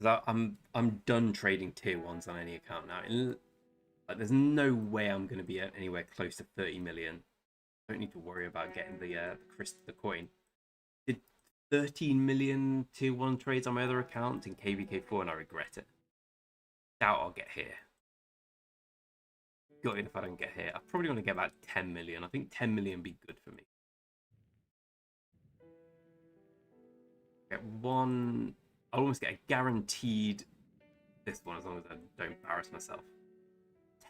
Because I'm done trading tier ones on any account now. Like, there's no way I'm going to be anywhere close to 30 million. I don't need to worry about getting the coin. Did 13 million tier 1 trades on my other account in KVK4 and I regret it. Doubt I'll get here. Got it if I don't get here. I probably want to get about 10 million. I think 10 million would be good for me. Get one. I'll almost get a guaranteed this one as long as I don't embarrass myself.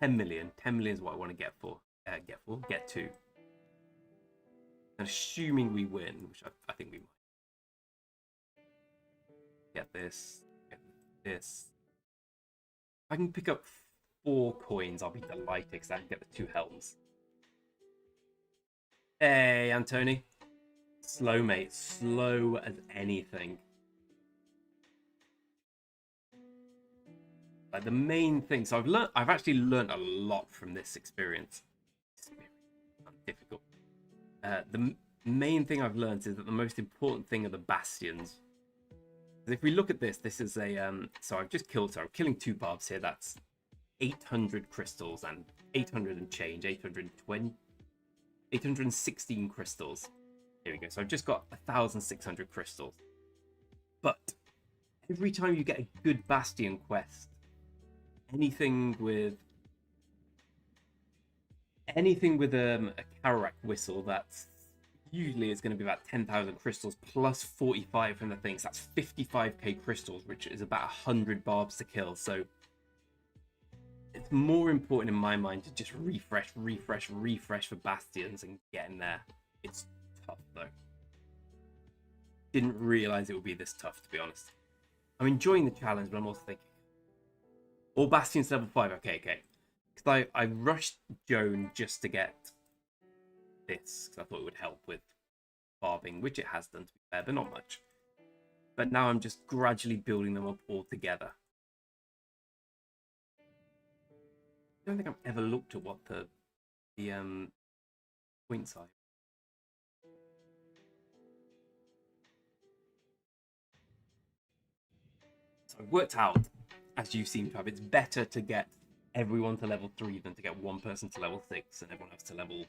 10 million. 10 million is what I want to get to. And assuming we win, which I think we might. Get this. If I can pick up 4 coins, I'll be delighted because I can get the 2 helms. Hey, Antony. Slow, mate. Slow as anything. Like the main thing, so I've actually learned a lot from this experience. Difficult. The main thing I've learned is that the most important thing are the bastions. If we look at this, this is a so I've just killed. So I'm killing 2 barbs here. That's 800 crystals and 800 and change, 816 crystals. Here we go. So I've just got 1,600 crystals. But every time you get a good bastion quest, anything with a Karak whistle, that's usually is going to be about 10,000 crystals plus 45 from the things. That's 55k crystals, which is about 100 barbs to kill. So it's more important in my mind to just refresh for bastions and get in there. It's tough though. Didn't realize it would be this tough, to be honest. I'm enjoying the challenge, but I'm also thinking all bastions level 5. Okay. Because I rushed Joan just to get this because I thought it would help with barbing, which it has done, to be fair, but not much. But now I'm just gradually building them up all together. I don't think I've ever looked at what the points are. So I've worked out, as you seem to have, it's better to get everyone to level 3 than to get one person to level 6 and everyone else to level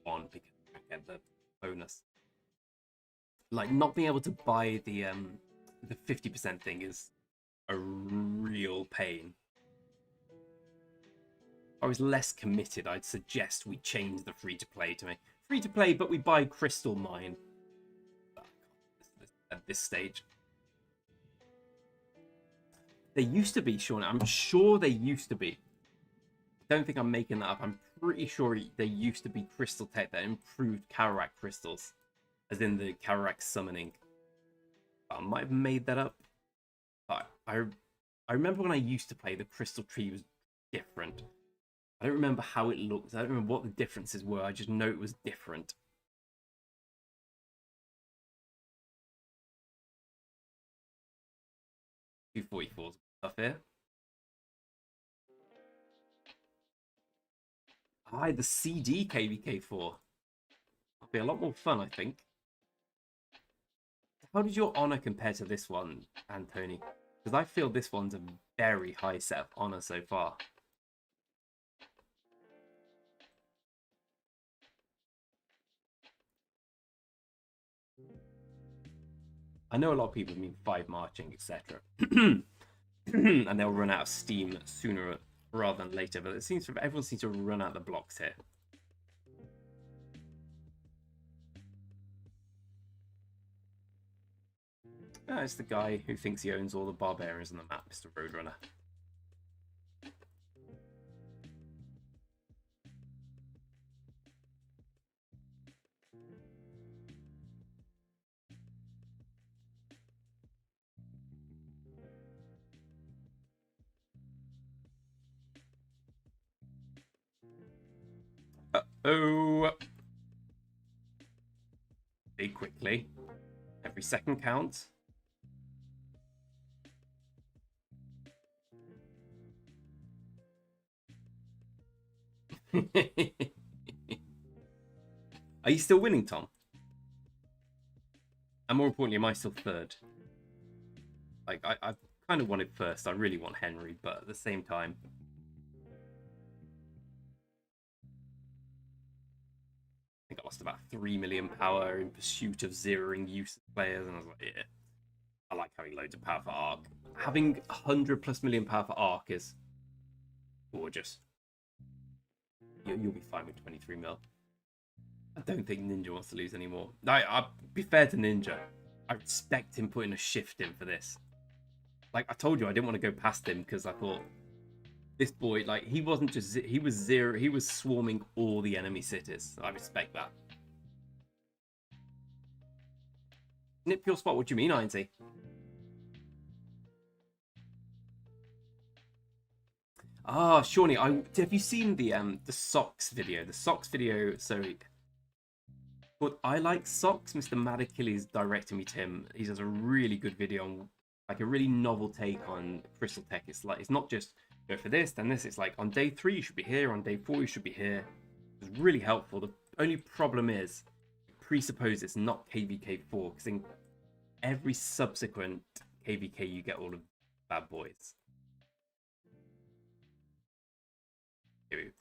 1 because you don't get the bonus. Like, not being able to buy the 50% thing is a real pain. If I was less committed, I'd suggest we change the free-to-play to make free-to-play, but we buy Crystal Mine at this stage. They used to be, Sean. I'm sure they used to be. I don't think I'm making that up. I'm pretty sure there used to be crystal tech that improved Karak crystals, as in the Karak summoning. I might have made that up. But I remember when I used to play, the crystal tree was different. I don't remember how it looked. I don't remember what the differences were. I just know it was different. $244 stuff here. Hi, the CD KVK4. That'll be a lot more fun, I think. How did your honor compare to this one, Antony? Because I feel this one's a very high set of honor so far. I know a lot of people mean 5 marching, etc. And they'll run out of steam sooner rather than later, but it seems everyone seems to run out the blocks here. It's the guy who thinks he owns all the barbarians on the map, Mr. Roadrunner. Uh-oh. Be quickly. Every second counts. Are you still winning, Tom? And more importantly, am I still third? Like, I kind of wanted first. I really want Henry, but at the same time... I think I lost about 3 million power in pursuit of zeroing useless players, and I was like, yeah. I like having loads of power for Arc. Having 100 plus million power for Arc is gorgeous. You'll be fine with 23 mil. I don't think Ninja wants to lose anymore. I'll be fair to Ninja. I respect him putting a shift in for this. Like, I told you I didn't want to go past him because I thought this boy, like, he wasn't just... He was zero. He was swarming all the enemy cities. I respect that. Nip your spot. What do you mean, Ainty? Ah, Shawnee, have you seen the socks video? The socks video, so what I like socks, Mr. Mad Achilles directing me to him. He does a really good video on like a really novel take on crystal tech. It's like it's not just go for this, then this. It's like on day 3 you should be here, on day 4 you should be here. It's really helpful. The only problem is presuppose it's not KVK4, because in every subsequent KVK you get all of bad boys.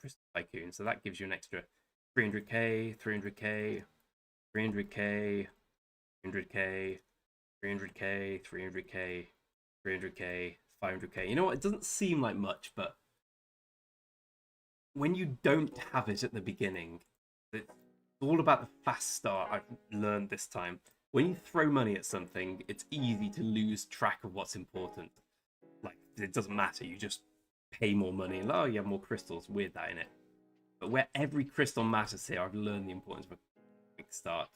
Crystal Tycoon, so that gives you an extra 300k, 300k, 300k, 300k, 300k, 300k, 300k, 500k. You know what? It doesn't seem like much, but when you don't have it at the beginning, it's all about the fast start. I've learned this time. When you throw money at something, it's easy to lose track of what's important. Like, it doesn't matter. You just pay more money and, oh, you have more crystals. Weird that in it. But where every crystal matters here, I've learned the importance of a quick start.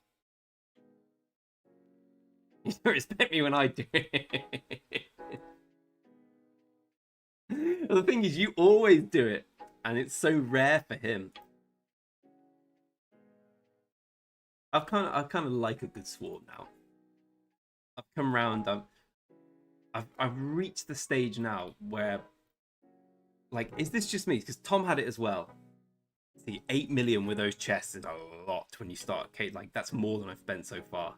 You don't respect me when I do it. The thing is, you always do it, and it's so rare for him. I kind of like a good swarm now. I've come round. I've reached the stage now where, like, is this just me? Because Tom had it as well. See, 8 million with those chests is a lot when you start. Okay, like that's more than I've spent so far.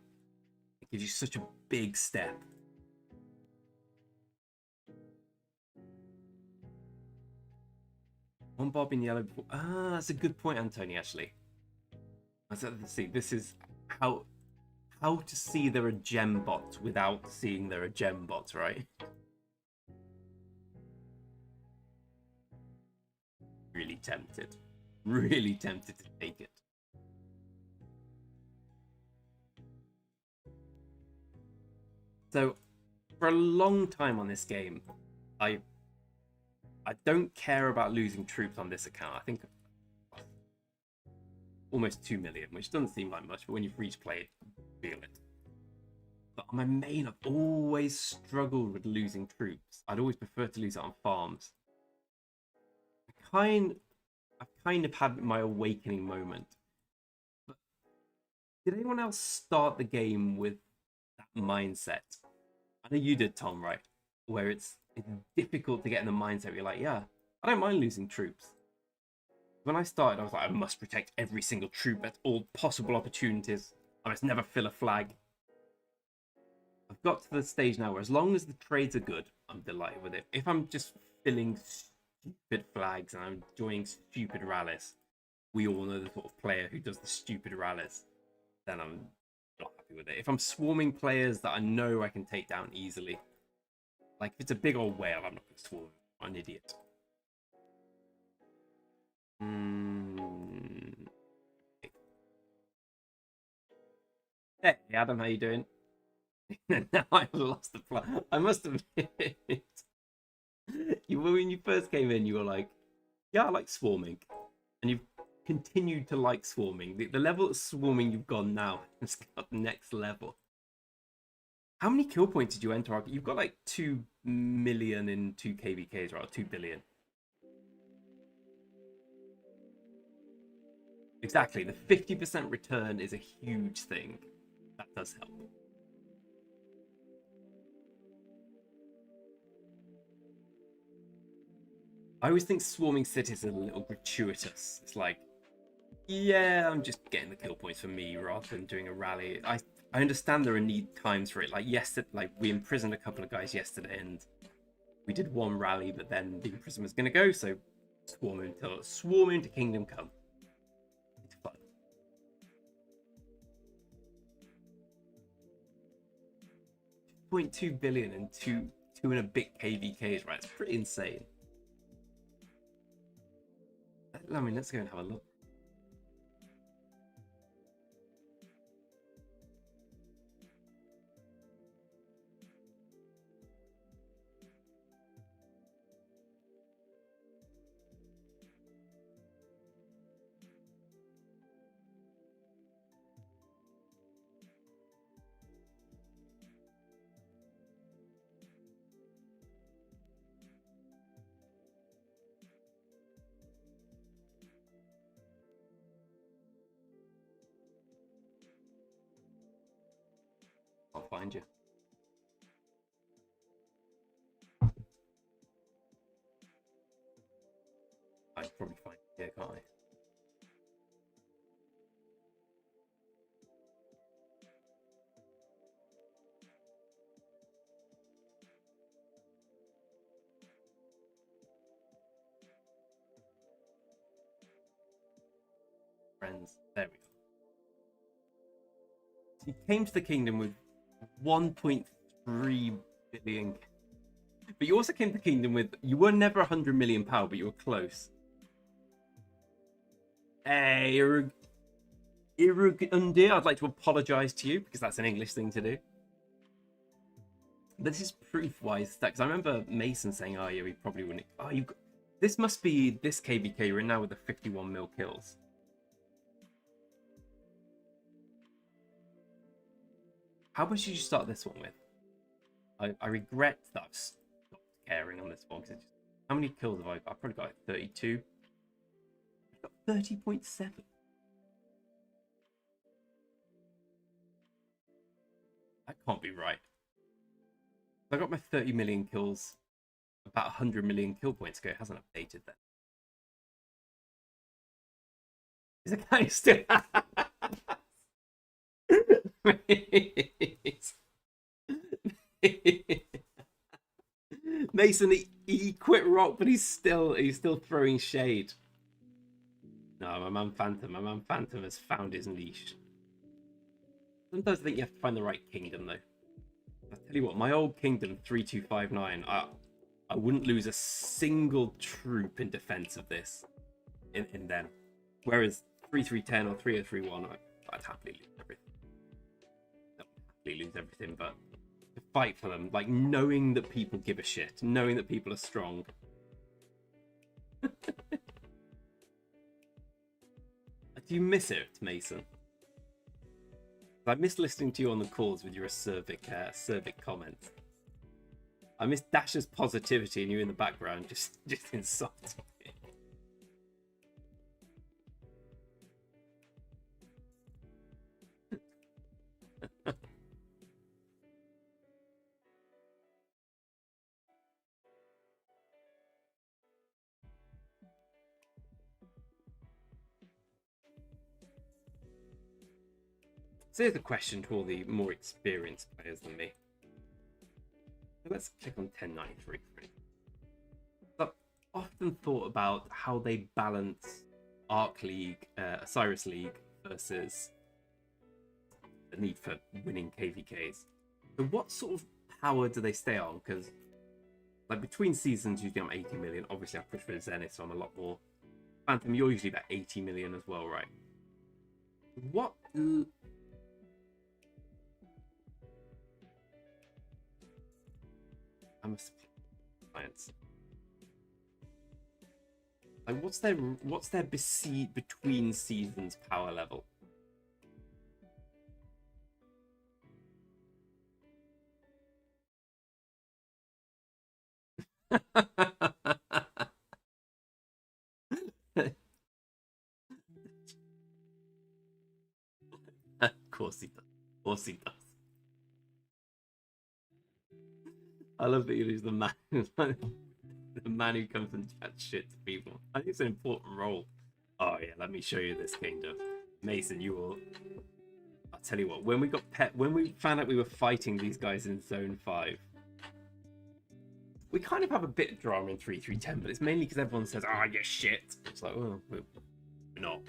It gives you such a big step. One bob in yellow. Ah, that's a good point, Anthony. Actually, let's see. This is how to see there are gem bots without seeing there are gem bots, right? Really tempted. Really tempted to take it. So, for a long time on this game, I don't care about losing troops on this account. I think almost 2 million, which doesn't seem like much, but when you've reached play, feel it. But on my main, I've always struggled with losing troops. I'd always prefer to lose it on farms. I've kind of had my awakening moment. But did anyone else start the game with that mindset? I know you did, Tom, right? Where it's difficult to get in the mindset where you're like, yeah, I don't mind losing troops. When I started, I was like, I must protect every single troop at all possible opportunities. I must never fill a flag. I've got to the stage now where as long as the trades are good, I'm delighted with it. If I'm just filling stupid flags and I'm joining stupid rallies, we all know the sort of player who does the stupid rallies, then I'm not happy with it. If I'm swarming players that I know I can take down easily, like if it's a big old whale, I'm not going to swarm. I'm an idiot. Hey Adam, how you doing? Now I've lost the plot. I must admit, when you first came in, you were like, "Yeah, I like swarming," and you've continued to like swarming. The level of swarming you've gone now has got next level. How many kill points did you enter? You've got like 2 million in 2 KVKs, right? 2 billion. Exactly. The 50% return is a huge thing. That does help. I always think swarming cities are a little gratuitous. It's like, yeah, I'm just getting the kill points for me rather than doing a rally. I understand there are need times for it. Like yesterday, like we imprisoned a couple of guys yesterday, and we did one rally, but then the imprisonment was going to go, so swarm into Kingdom Come. It's fun. 0.2 billion and two and a bit KVKs, right? It's pretty insane. I mean, let's go and have a look. I'll find you. I can probably find you here, can't I? Friends, there we go. He came to the kingdom with 1.3 billion, but you also came to the kingdom with, you were never 100 million power, but you were close. Hey, Irugundie, I'd like to apologize to you because that's an English thing to do. This is proof-wise that, because I remember Mason saying, "Oh yeah, we probably wouldn't." Oh, this must be this KVK. You're in now with the 51 mil kills. How much did you start this one with? I regret that I've stopped caring on this one because how many kills have I? I've probably got like 32. I've got 30.7. That can't be right. I got my 30 million kills about 100 million kill points ago. It hasn't updated that. Is the guy still? Mason, he quit ROK, but he's still throwing shade. No, my man Phantom has found his niche. Sometimes I think you have to find the right kingdom, though. I'll tell you what, my old kingdom 3259, I wouldn't lose a single troop in defense of this in them. Whereas 3310 or 3031, I'd happily lose everything. Not happily lose everything, but to fight for them, like knowing that people give a shit, knowing that people are strong. Do you miss it, Mason? I miss listening to you on the calls with your acerbic comments. I miss Dash's positivity and you in the background just insulting me. So here's a question to all the more experienced players than me. So let's click on 1093. I've often thought about how they balance Arc League, Cyrus League versus the need for winning KVKs. So what sort of power do they stay on? Because like between seasons, usually I'm 80 million. Obviously, I push for Zenith, so I'm a lot more. Phantom, you're usually about 80 million as well, right? What I'm a science. Like, what's their between seasons power level? Of course he does. Of course he does. I love that you lose the man, the man who comes and chats shit to people. I think it's an important role. Oh yeah, let me show you this kingdom, Mason. You will. I'll tell you what. When we found out we were fighting these guys in Zone 5, we kind of have a bit of drama in 3.3.10, but it's mainly because everyone says, "Ah, you're shit." It's like, well, we're not.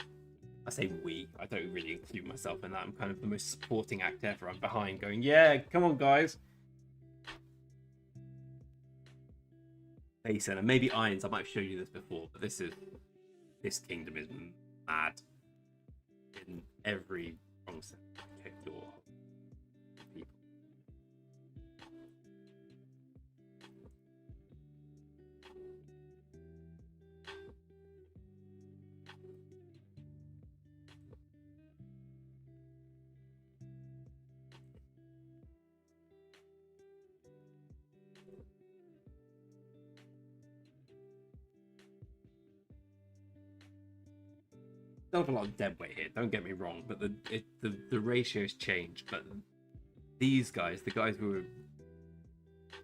I say we. I don't really include myself in that. I'm kind of the most supporting act ever. I'm behind, going, "Yeah, come on, guys." Mason and maybe Irons. I might have shown you this before, but this kingdom is mad in every wrong sense. Check your people. Don't have a lot of dead weight here. Don't get me wrong, but the ratios changed. But these guys, the guys who were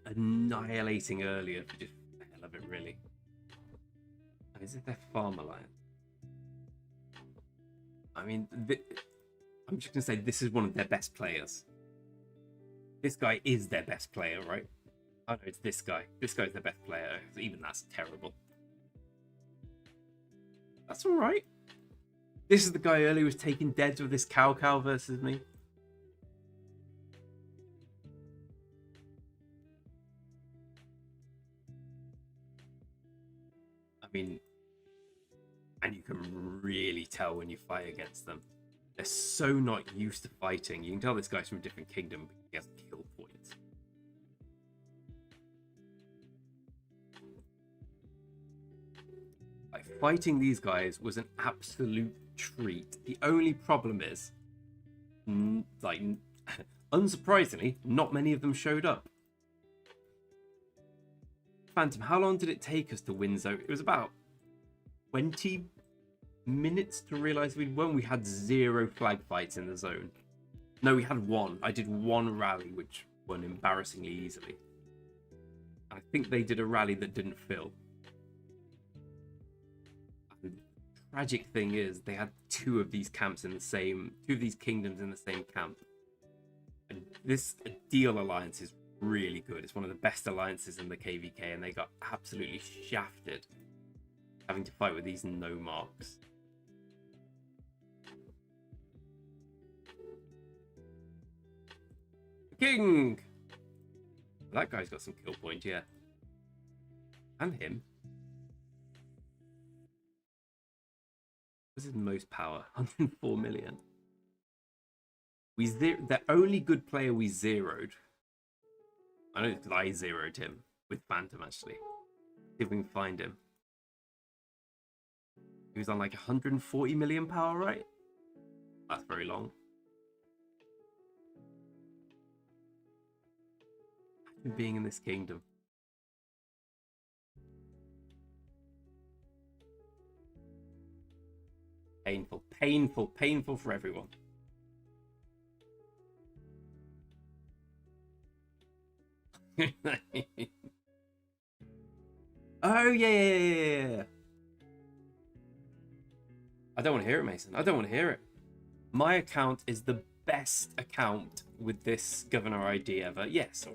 annihilating earlier for just the hell of it, really. And is it their farm alliance? I mean, I'm just gonna say this is one of their best players. This guy is their best player, right? Oh no, it's this guy. This guy's their best player. Even that's terrible. That's all right. This is the guy earlier who was taking deads with this cow versus me. I mean, and you can really tell when you fight against them. They're so not used to fighting. You can tell this guy's from a different kingdom because he has kill points. Like, fighting these guys was an absolute treat. The only problem is, like, unsurprisingly, not many of them showed up. Phantom, how long did it take us to win zone? It was about 20 minutes to realize we'd won. We had 0 flag fights in the zone. No, we had 1. I did 1 rally, which won embarrassingly easily. I think they did a rally that didn't fill. And the tragic thing is, they had 2 of these camps in the same, 2 of these kingdoms in the same camp. And this deal alliance is really good. It's one of the best alliances in the KVK, and they got absolutely shafted having to fight with these no marks. King! That guy's got some kill point, yeah. And him. What's his most power? 104 million. The only good player we zeroed. I know because I zeroed him with Phantom, actually. See if we can find him. He was on like 140 million power, right? That's very long. Imagine being in this kingdom. Painful, painful, painful for everyone. Oh, yeah. I don't want to hear it, Mason. I don't want to hear it. My account is the best account with this governor ID ever. Yes.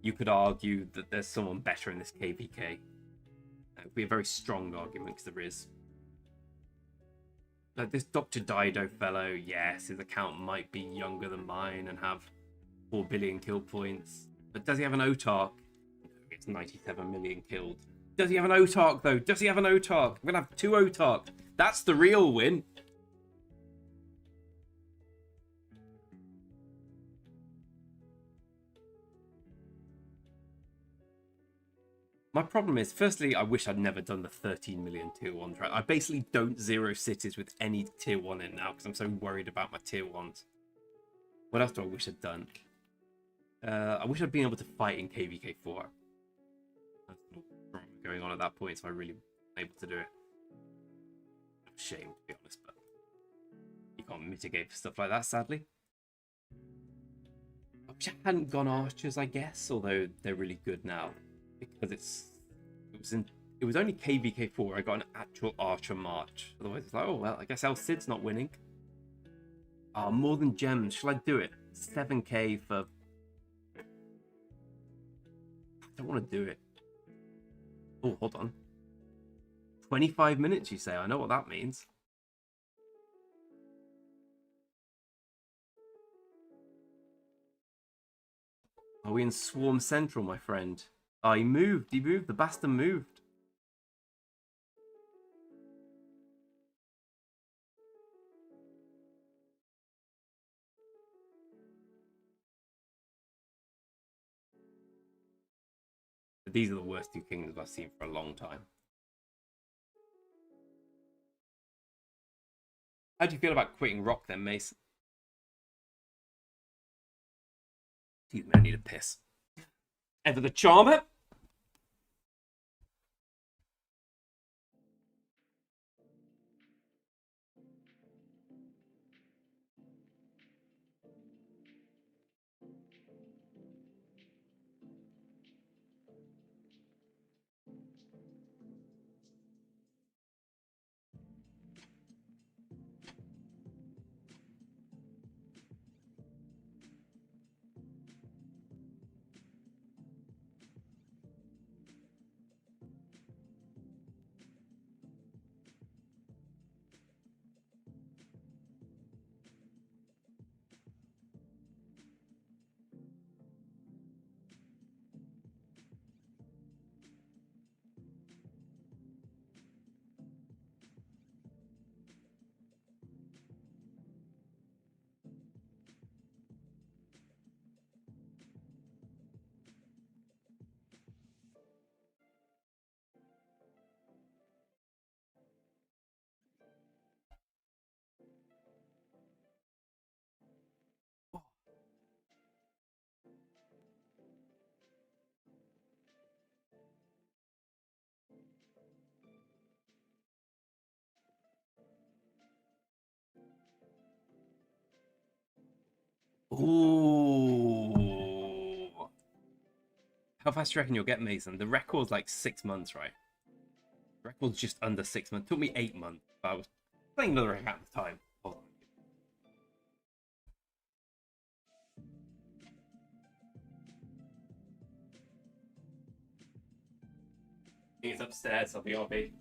You could argue that there's someone better in this KVK. That would be a very strong argument, because there is. Like this Dr. Dido fellow, yes, his account might be younger than mine and have 4 billion kill points. But does he have an OTARC? No, it's 97 million killed. Does he have an OTARC, though? Does he have an OTARC? We're going to have 2 OTARC. That's the real win. My problem is, firstly, I wish I'd never done the 13 million tier 1 track. I basically don't zero cities with any tier 1 in now because I'm so worried about my tier 1s. What else do I wish I'd done? I wish I'd been able to fight in KVK4. That's going on at that point, so I really wasn't able to do it. Shame, to be honest, but you can't mitigate for stuff like that, sadly. I wish I hadn't gone archers, I guess, although they're really good now. Because it was only KVK4 I got an actual archer march. Otherwise it's like, oh well, I guess El Cid's not winning. Oh, more than gems. Shall I do it? 7k for... I don't want to do it. Oh, hold on. 25 minutes, you say? I know what that means. Are we in Swarm Central, my friend? Oh, he moved. He moved. The bastard moved. These are the worst two kingdoms I've seen for a long time. How do you feel about quitting ROK then, Mason? Excuse me, I need a piss. Ever the Charmer? Ooh. How fast do you reckon you'll get, Mason? The record's like 6 months, right? The record's just under 6 months. It took me 8 months, but I was playing another account at the time. Hold on. It's upstairs, I'll be RB.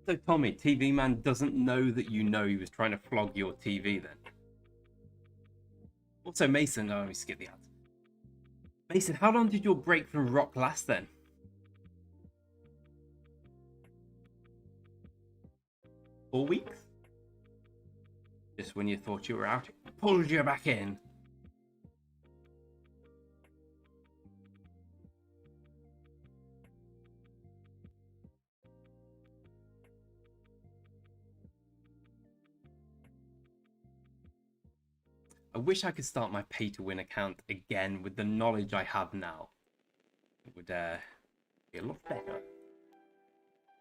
So Tommy, TV man doesn't know that you know he was trying to flog your TV then. Also Mason, oh, let me skip the ads. Mason, how long did your break from ROK last then? 4 weeks? Just when you thought you were out, it pulled you back in. I wish I could start my pay-to-win account again with the knowledge I have now. It would be a lot better.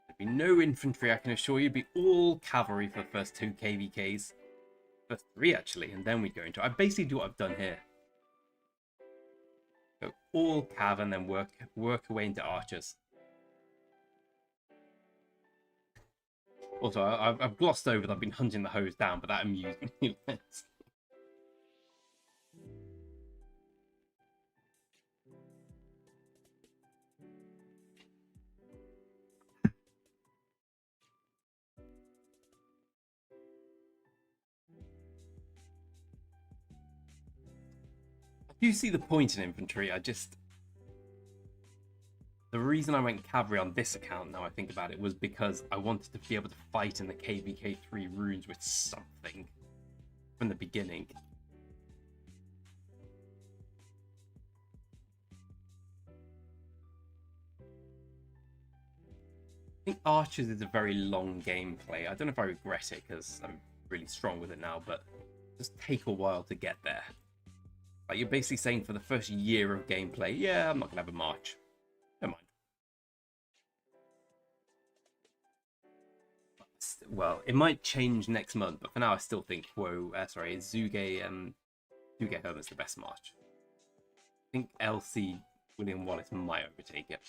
There'd be no infantry, I can assure you. It'd be all cavalry for the first 2 KVKs. First 3, actually, and then we'd go into... I basically do what I've done here. Go all cav and then work away into archers. Also, I've glossed over that I've been hunting the hose down, but that amused me less. You see the point in infantry. The reason I went cavalry on this account, now I think about it, was because I wanted to be able to fight in the KVK3 runes with something from the beginning. I think archers is a very long gameplay. I don't know if I regret it because I'm really strong with it now, but it just take a while to get there. Like, you're basically saying for the first year of gameplay, yeah, I'm not going to have a march. Never mind. Well, it might change next month, but for now I still think Zuge Herman's the best march. I think LC William Wallace might overtake it.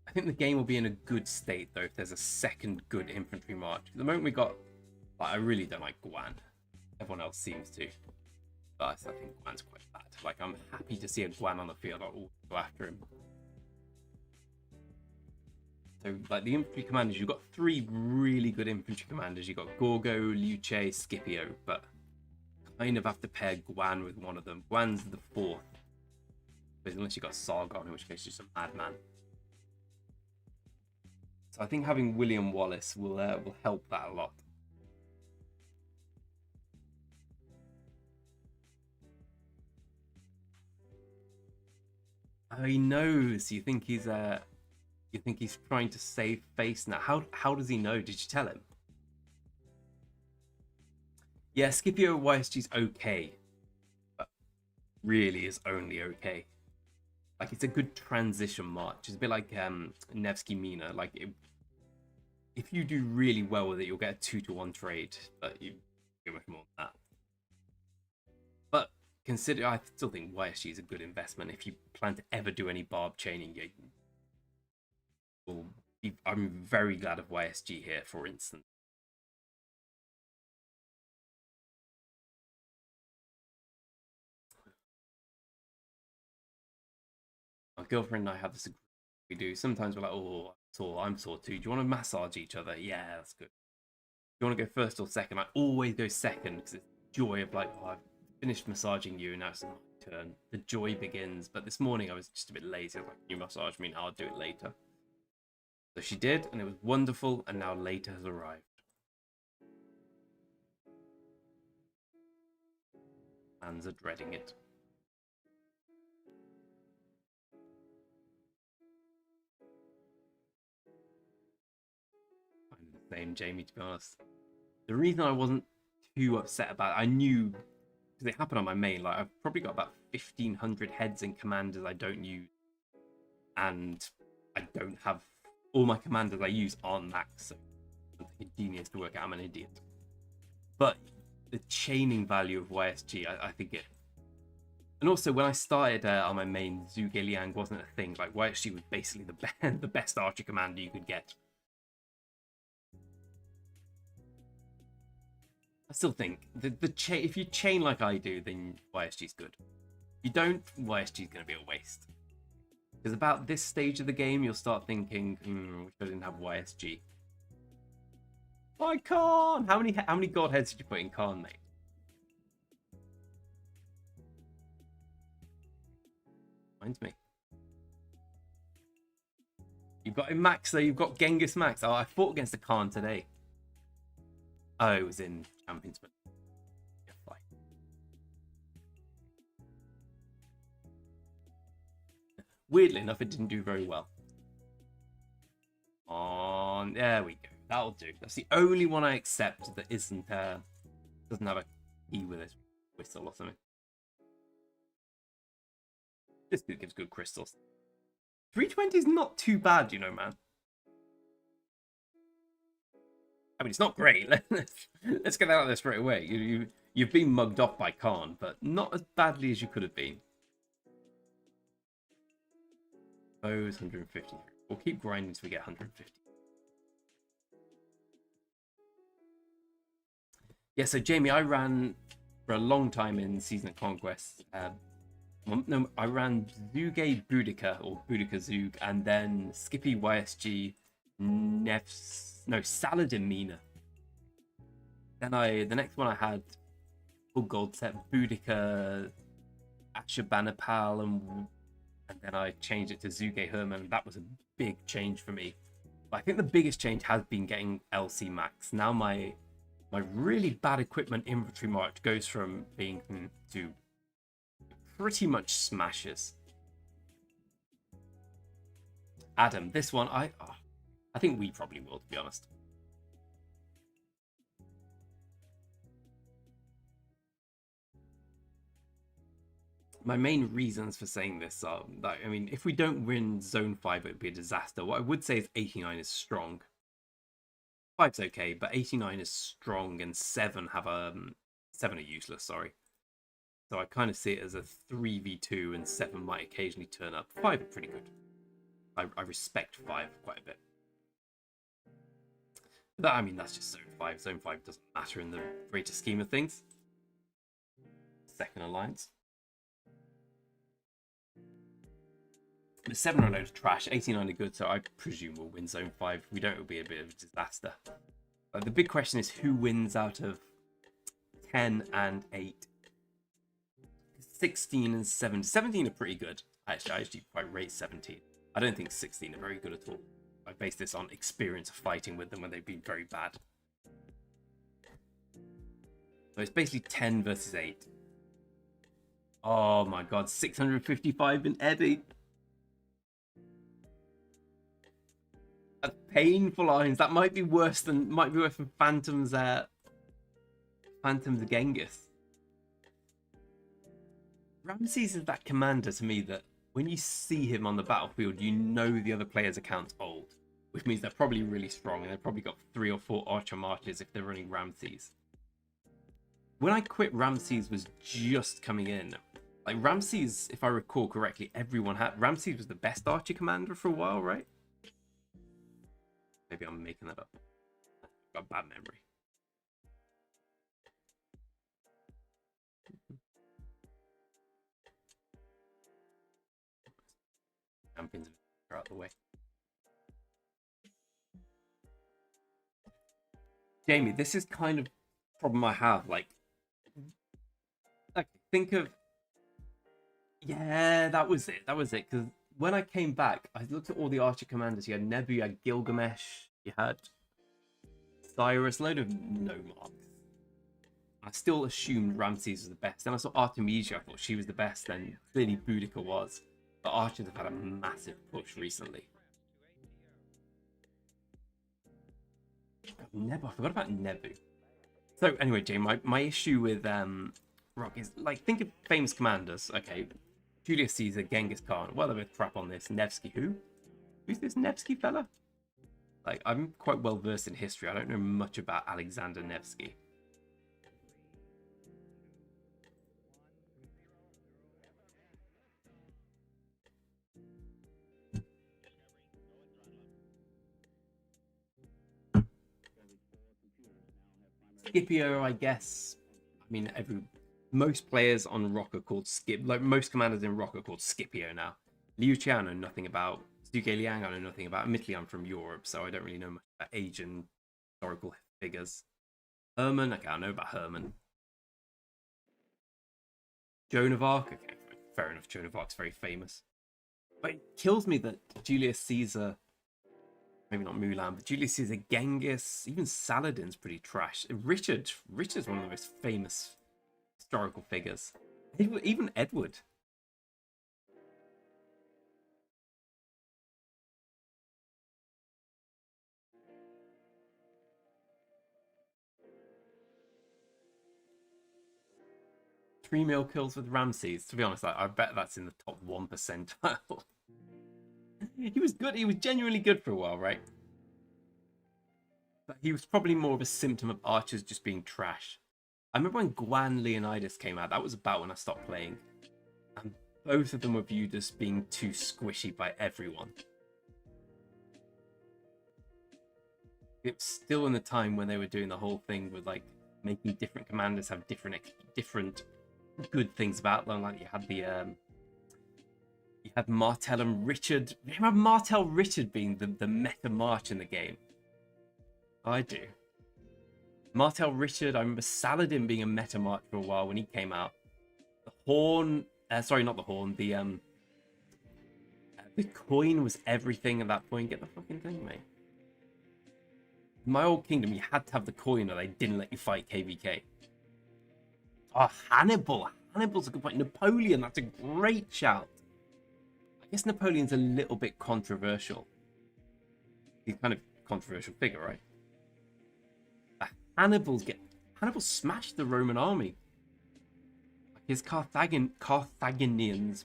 I think the game will be in a good state, though, if there's a second good infantry march. At the moment we got... I really don't like Guan. Everyone else seems to. But I think Guan's quite bad. Like, I'm happy to see a Guan on the field. I'll go after him. So, like, the infantry commanders, you've got 3 really good infantry commanders. You've got Gorgo, Luce, Scipio, but kind of have to pair Guan with one of them. Guan's the 4th. But unless you've got Sargon, in which case you're just a madman. So I think having William Wallace will help that a lot. Oh, he knows. You think he's trying to save face now? How does he know? Did you tell him? Yeah, Scipio YSG's okay, but really is only okay. Like, it's a good transition march. It's a bit like Nevsky Mina. Like, if you do really well with it, you'll get a 2-to-1 trade, but you get much more than that. But consider, I still think YSG is a good investment. If you plan to ever do any barb chaining, I'm very glad of YSG here, for instance. My girlfriend and I have this. We do. Sometimes we're like, oh, I'm sore too. Do you want to massage each other? Yeah, that's good. Do you want to go first or second? I always go second because it's joy of like, oh, I've finished massaging you, now it's my turn. The joy begins. But this morning I was just a bit lazy. I was like, you massage me, now I'll do it later. So she did, and it was wonderful, and now later has arrived. Fans are dreading it. I'm the same, Jamie, to be honest. The reason I wasn't too upset about it, I knew, because it happened on my main, like, I've probably got about 1,500 heads and commanders I don't use. And I don't have... all my commanders I use aren't max, so I'm a genius to work out. I'm an idiot. But the chaining value of YSG, I think it... And also, when I started on my main, Zhuge Liang wasn't a thing. Like, YSG was basically the best archer commander you could get. I still think the chain. If you chain like I do, then YSG's good. If you don't, YSG's going to be a waste. Because about this stage of the game, you'll start thinking, wish I didn't have YSG. I can't. How many godheads did you put in Khan, mate? Reminds me. You've got him Max, though. You've got Genghis Max. Oh, I fought against the Khan today. Oh, it was in Champions. But yeah, fine. Weirdly enough, it didn't do very well. On, there we go. That'll do. That's the only one I accept that isn't doesn't have a key with it, whistle or something. This dude gives good crystals. 320 is not too bad, you know, man. I mean, it's not great. Let's get out of there straight away. You've been mugged off by Khan, but not as badly as you could have been. Those 150. We'll keep grinding until we get 150. Yeah, so Jamie, I ran for a long time in Season of Conquest. No, I ran Zuge Boudica or Boudica Zug, and then Skippy YSG, Saladin Mina. Then the next one I had full gold set Boudica, Ashabanapal, and then I changed it to Zuge Herman. That was a big change for me. But I think the biggest change has been getting LC Max. Now my really bad equipment inventory march goes from being to pretty much smashes. Adam, this one I think we probably will, to be honest. My main reasons for saying this are that, I mean, if we don't win Zone 5, it would be a disaster. What I would say is 89 is strong. 5's okay, but 89 is strong, and 7 are useless, sorry. So I kind of see it as a 3v2, and 7 might occasionally turn up. 5 are pretty good. I respect 5 quite a bit. But, I mean, that's just Zone 5. Zone 5 doesn't matter in the greater scheme of things. Second Alliance. The 7 are a load of trash, 89 are good, so I presume we'll win Zone 5. If we don't, it'll be a bit of a disaster. The big question is who wins out of 10 and 8. 16 and 7. 17 are pretty good. Actually, I actually quite rate 17. I don't think 16 are very good at all. I base this on experience of fighting with them when they've been very bad. So it's basically 10 versus 8. Oh my god, 655 in Eddie. That's painful lines. That might be worse than Phantom's Genghis. Ramses is that commander to me that when you see him on the battlefield, you know the other player's account's old, which means they're probably really strong and they've probably got 3 or 4 Archer Marches if they're running Ramses. When I quit, Ramses was just coming in. Like Ramses, if I recall correctly, everyone had Ramses was the best Archer commander for a while, right? Maybe I'm making that up. I've got bad memory. Champions are out the way. Jamie, this is kind of a problem I have. Like think of, yeah, that was it. Because when I came back, I looked at all the Archer commanders. You had Nebu, you had Gilgamesh, you had Cyrus, load of no marks. I still assumed Ramses was the best. Then I saw Artemisia, I thought she was the best, and clearly Boudica was. But Archers have had a massive push recently. Nebu, I forgot about Nebu. So anyway, Jay, my issue with ROK is, like, think of famous commanders. Okay, Julius Caesar, Genghis Khan. Well, they're both crap on this. Nevsky, who? Who's this Nevsky fella? Like, I'm quite well versed in history. I don't know much about Alexander Nevsky. Scipio, I guess. I mean, most players on ROK are called most commanders in ROK are called Scipio now. Liu Qiao I know nothing about. Zhuge Liang I know nothing about. Admittedly, I'm from Europe, so I don't really know much about Asian historical figures. Herman, okay, I know about Herman. Joan of Arc, okay, fair enough. Joan of Arc's very famous. But it kills me that Julius Caesar, maybe not Mulan, but Julius Caesar, Genghis, even Saladin's pretty trash. Richard's one of the most famous historical figures. Even Edward. Three mil kills with Ramses. To be honest, I bet that's in the top 1 percentile. He was good. He was genuinely good for a while, right? But he was probably more of a symptom of archers just being trash. I remember when Guan Leonidas came out. That was about when I stopped playing. And both of them were viewed as being too squishy by everyone. It's still in the time when they were doing the whole thing with like making different commanders have different good things about them. Like you had Martel and Richard. You remember Martel Richard being the meta march in the game? I do. Martel Richard. I remember Saladin being a meta march for a while when he came out. The horn. Sorry, not the horn. The coin was everything at that point. Get the fucking thing, mate. In my old kingdom, you had to have the coin or they didn't let you fight KVK. Oh, Hannibal. Hannibal's a good point. Napoleon, that's a great shout. I guess Napoleon's a little bit controversial. He's kind of a controversial figure, right? Hannibal smashed the Roman army. His Carthaginians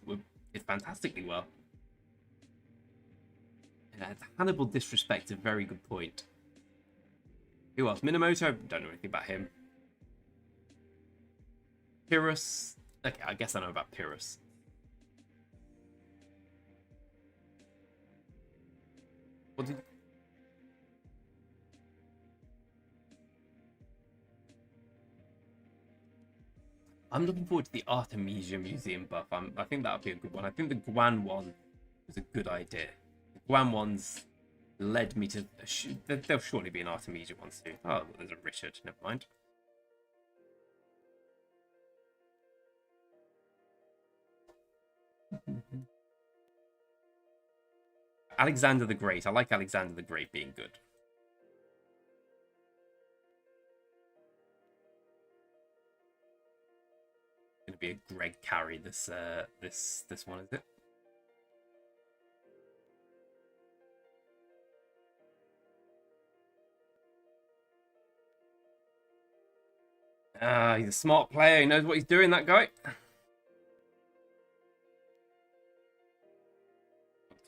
did fantastically well. Yeah, Hannibal disrespect, a very good point. Who else? Minamoto, don't know anything about him. Pyrrhus, okay, I guess I know about Pyrrhus. What did... I'm looking forward to the Artemisia Museum buff. I think that'll be a good one. I think the Guan one was a good idea. The Guan ones led me to... There'll surely be an Artemisia one soon. Oh, there's a Richard. Never mind. Alexander the Great. I like Alexander the Great being good. Going to be a Greg carry this one, is it? He's a smart player. He knows what he's doing, that guy. I'll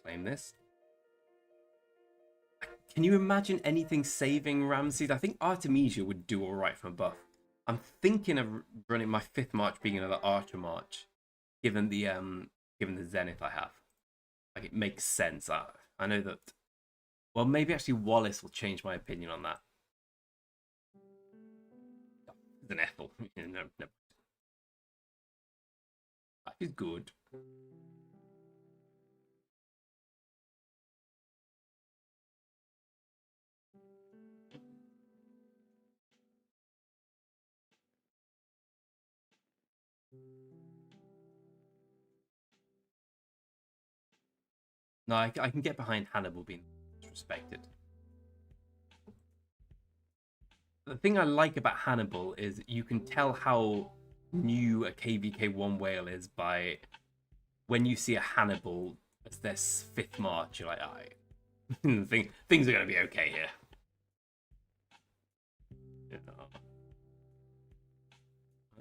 claim this. Can you imagine anything saving Ramses? I think Artemisia would do all right from a buff. I'm thinking of running my 5th march being another Archer march, given the Zenith I have. Like, it makes sense. I know that... Well, maybe actually Wallace will change my opinion on that. It's an Ethel. No. That is good. No, I can get behind Hannibal being disrespected. The thing I like about Hannibal is you can tell how new a KVK1 whale is by when you see a Hannibal as their 5th march. You're like, alright, things are going to be okay here. Yeah.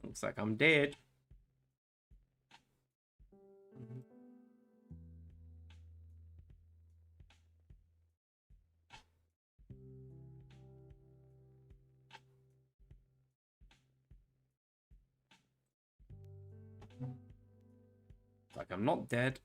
Looks like I'm dead. Like I'm not dead.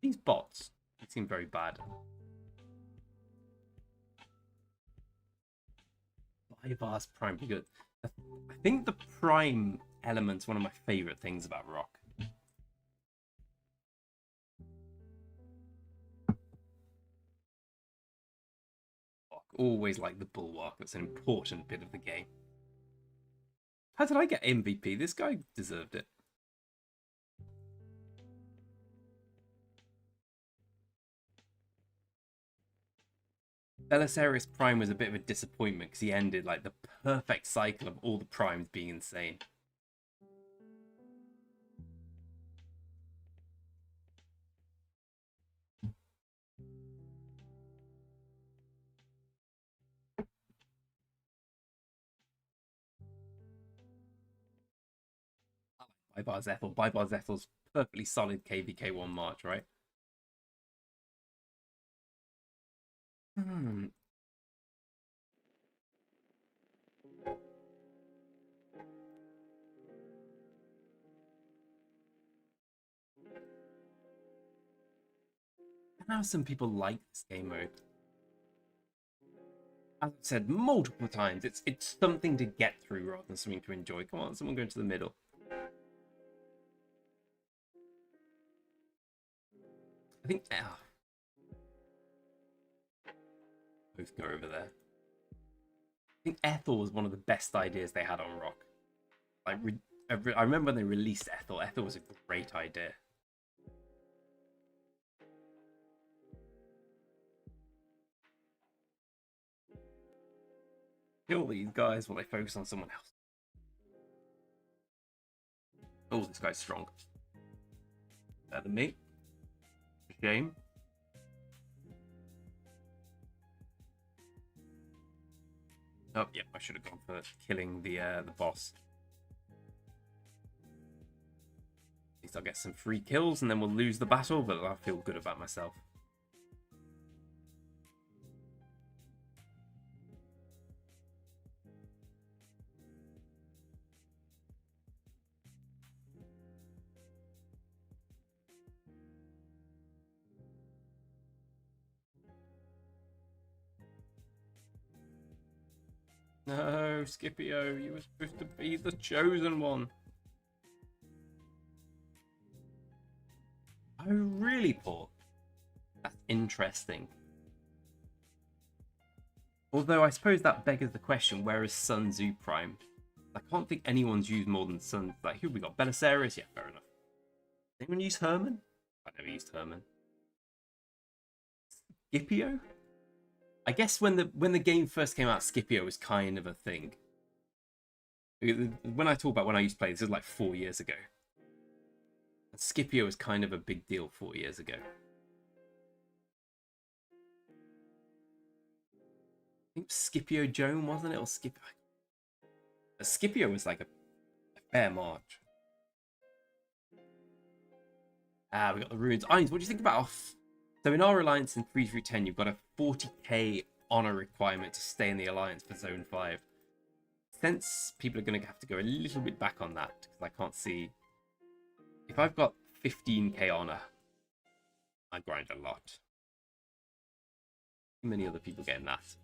These bots, they seem very bad. Barbs Prime be good. I think the Prime element's one of my favorite things about ROK. Always like the bulwark. That's an important bit of the game. How did I get MVP? This guy deserved it. Belisarius Prime was a bit of a disappointment because he ended like the perfect cycle of all the primes being insane. Barbs Ethel. Barbs Ethel's perfectly solid KVK1 March, right? Hmm. I know some people like this game mode. As I've said multiple times, it's something to get through rather than something to enjoy. Come on, someone go into the middle. I think both go over there. I think Ethel was one of the best ideas they had on ROK. Like, I remember when they released Ethel. Ethel was a great idea. Kill these guys while they focus on someone else. Oh, this guy's strong. Better than me. Shame. Oh, yeah, I should have gone for killing the boss. At least I'll get some free kills and then we'll lose the battle, but I'll feel good about myself. No, Scipio, you were supposed to be the chosen one. Oh, really, Paul? That's interesting. Although I suppose that beggars the question, where is Sun Tzu Prime? I can't think anyone's used more than Sun. Like, who we got? Belisarius? Yeah, fair enough. Anyone use Herman? I never used Herman. Scipio? I guess when the game first came out, Scipio was kind of a thing. When I talk about when I used to play, this is like 4 years ago. Scipio was kind of a big deal 4 years ago. I think Scipio Joan, wasn't it? Or Scipio? Scipio was like a fair march. Ah, we got the ruins. Ines, what do you think about off? So in our alliance in 3 through 10, you've got a 40k honor requirement to stay in the alliance for Zone 5. Since people are going to have to go a little bit back on that, because I can't see. If I've got 15k honor, I grind a lot. Too many other people getting that.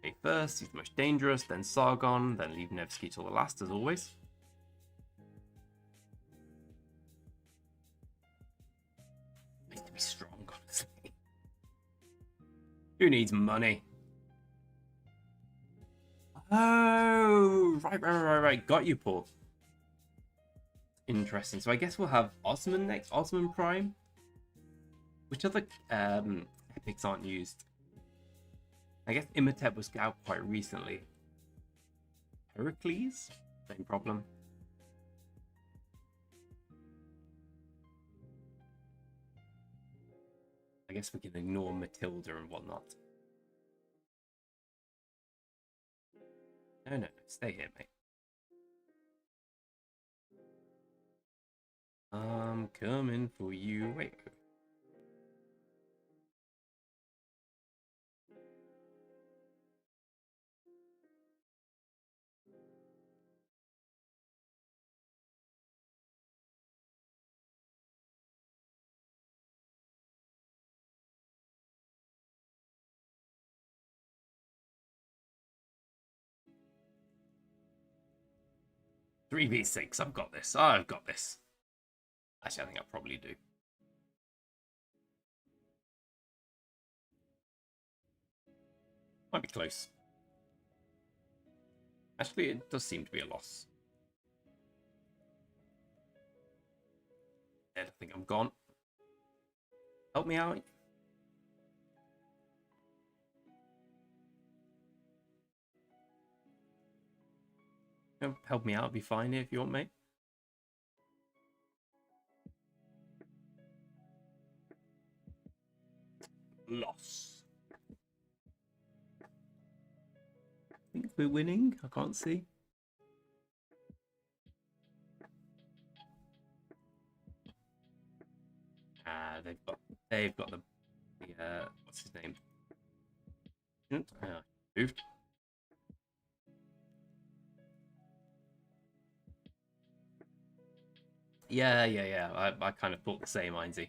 Okay, first, he's the most dangerous, then Sargon, then leave Nevsky till the last, as always. Needs to be strong, honestly. Who needs money? Oh, right. Got you, Paul. Interesting. So I guess we'll have Osman next. Osman Prime. Which other epics aren't used? I guess Imhotep was out quite recently. Heracles? Same problem. I guess we can ignore Matilda and whatnot. No, stay here, mate. I'm coming for you. Wait. 3v6. I've got this. I've got this. Actually, I think I probably do. Might be close. Actually, it does seem to be a loss. I think I'm gone. Help me out. Help me out. I'll be fine here if you want, mate. Loss. I think we're winning. I can't see. They've got the what's his name? Moved. Yeah. I kind of thought the same, Einzy.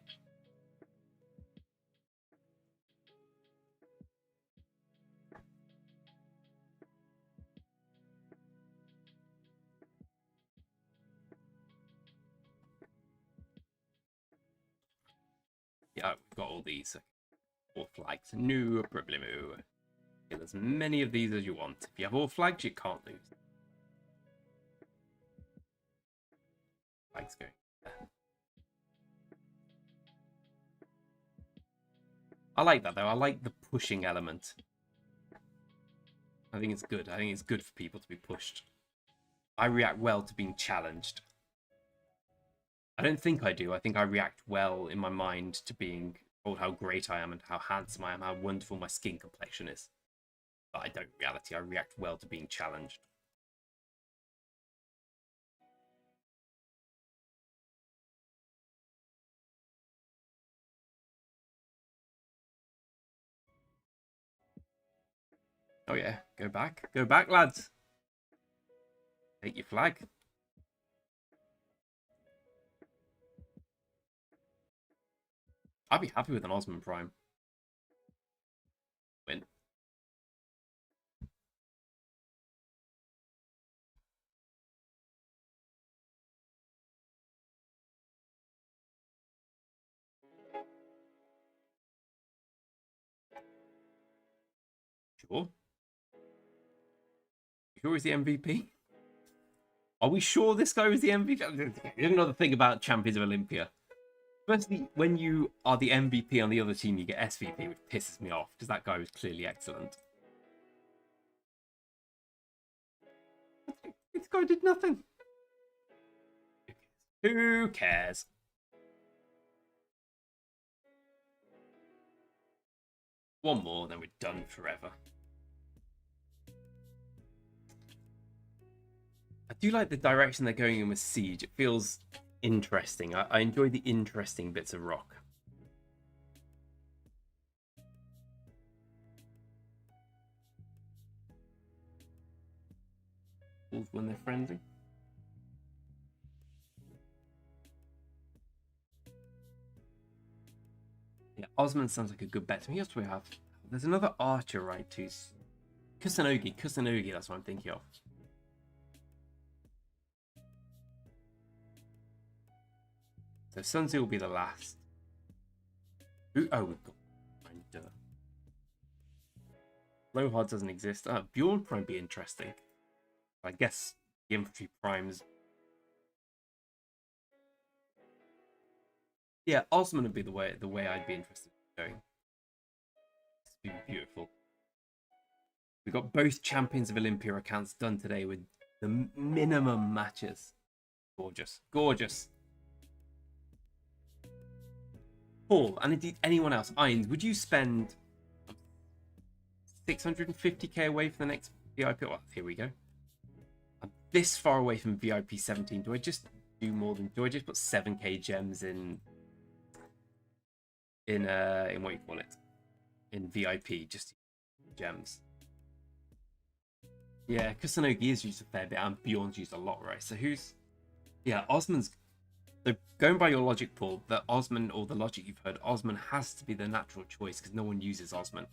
Yeah, we've got all these. 4 flags. No problemo. Get as many of these as you want. If you have all flags, you can't lose. Flags go. I like that though. I like the pushing element. I think it's good. I think it's good for people to be pushed. I react well to being challenged. I don't think I do. I think I react well in my mind to being told how great I am and how handsome I am, how wonderful my skin complexion is. But I don't in reality. I react well to being challenged. Oh yeah, go back. Go back, lads. Take your flag. I'd be happy with an Osman Prime. Win. Sure. Sure he's the MVP? Are we sure this guy was the MVP? Here's another thing about Champions of Olympia. Firstly, when you are the MVP on the other team, you get SVP, which pisses me off, because that guy was clearly excellent. This guy did nothing. Who cares? One more, then we're done forever. I do like the direction they're going in with Siege. It feels interesting. I enjoy the interesting bits of ROK. When they're friendly. Yeah, Osman sounds like a good bet to me. What else do we have? There's another archer, right? Who's Kusanagi, that's what I'm thinking of. So Sun Tzu will be the last. We've got Lohard doesn't exist. Bjorn Prime be interesting. I guess the infantry primes. Yeah, Osman would be the way I'd be interested in going. It's beautiful. We got both Champions of Olympia accounts done today with the minimum matches. Gorgeous, gorgeous. Paul, and indeed anyone else, Ines, would you spend 650k away for the next VIP? Well, here we go. I'm this far away from VIP 17. Do I just do more than? Do I just put 7k gems in what you call it? In VIP, just gems. Yeah, Kusanagi is used a fair bit, and Bjorn's used a lot, right? So who's? Yeah, Osman's. So going by your logic, Paul, that Osman, or the logic you've heard, Osman has to be the natural choice because no one uses Osman.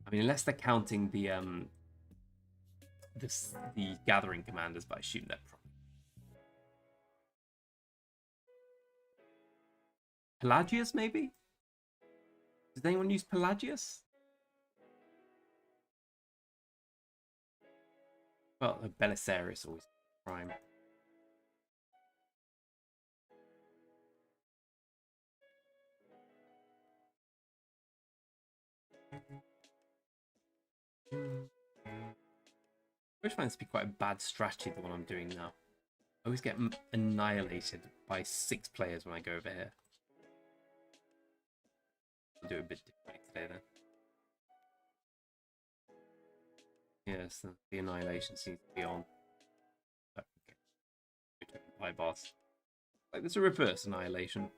I mean, unless they're counting the the gathering commanders, but I assume they're probably Pelagius, maybe? Does anyone use Pelagius? Well, Belisarius always prime. I always find this to be quite a bad strategy, the one I'm doing now. I always get annihilated by 6 players when I go over here. I'll do a bit differently today then. Yes, the annihilation seems to be on. Okay. Bye, boss. Like, there's a reverse annihilation.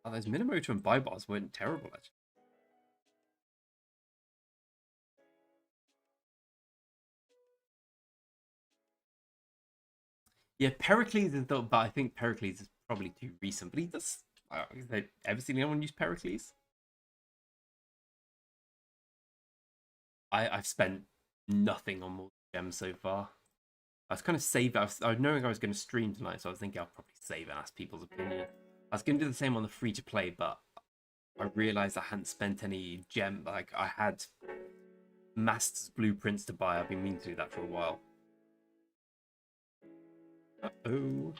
Oh, those Minamoto and buy bars weren't terrible, actually. Yeah, Pericles is but I think Pericles is probably too recent. But he does. Have they ever seen anyone use Pericles? I've spent nothing on more gems so far. I was kind of saving. I was knowing I was going to stream tonight, so I was thinking I'll probably save and ask people's opinion. I was going to do the same on the free to play, but I realized I hadn't spent any gem. Like I had Master's blueprints to buy. I've been meaning to do that for a while. Uh-oh.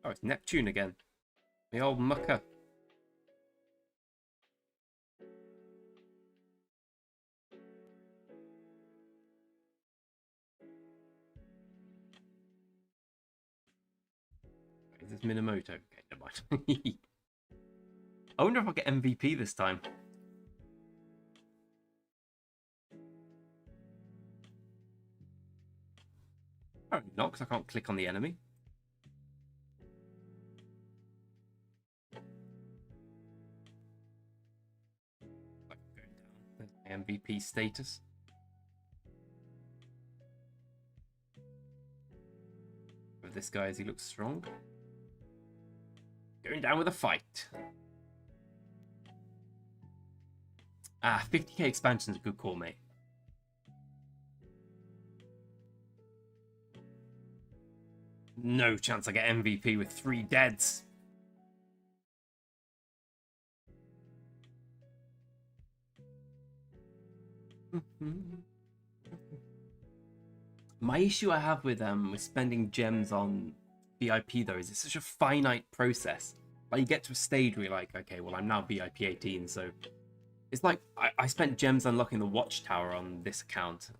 Oh, it's Neptune again. The old mucker. Is this Minamoto? Okay, never mind. I wonder if I'll get MVP this time. Apparently not, because I can't click on the enemy. Going down. There's my MVP status. With this guy as he looks strong. Going down with a fight. 50k expansion is a good call, mate. No chance I get MVP with 3 deads. My issue I have with spending gems on VIP though is it's such a finite process. Like you get to a stage where you're like, okay, well I'm now VIP 18, so it's like I spent gems unlocking the watchtower on this account.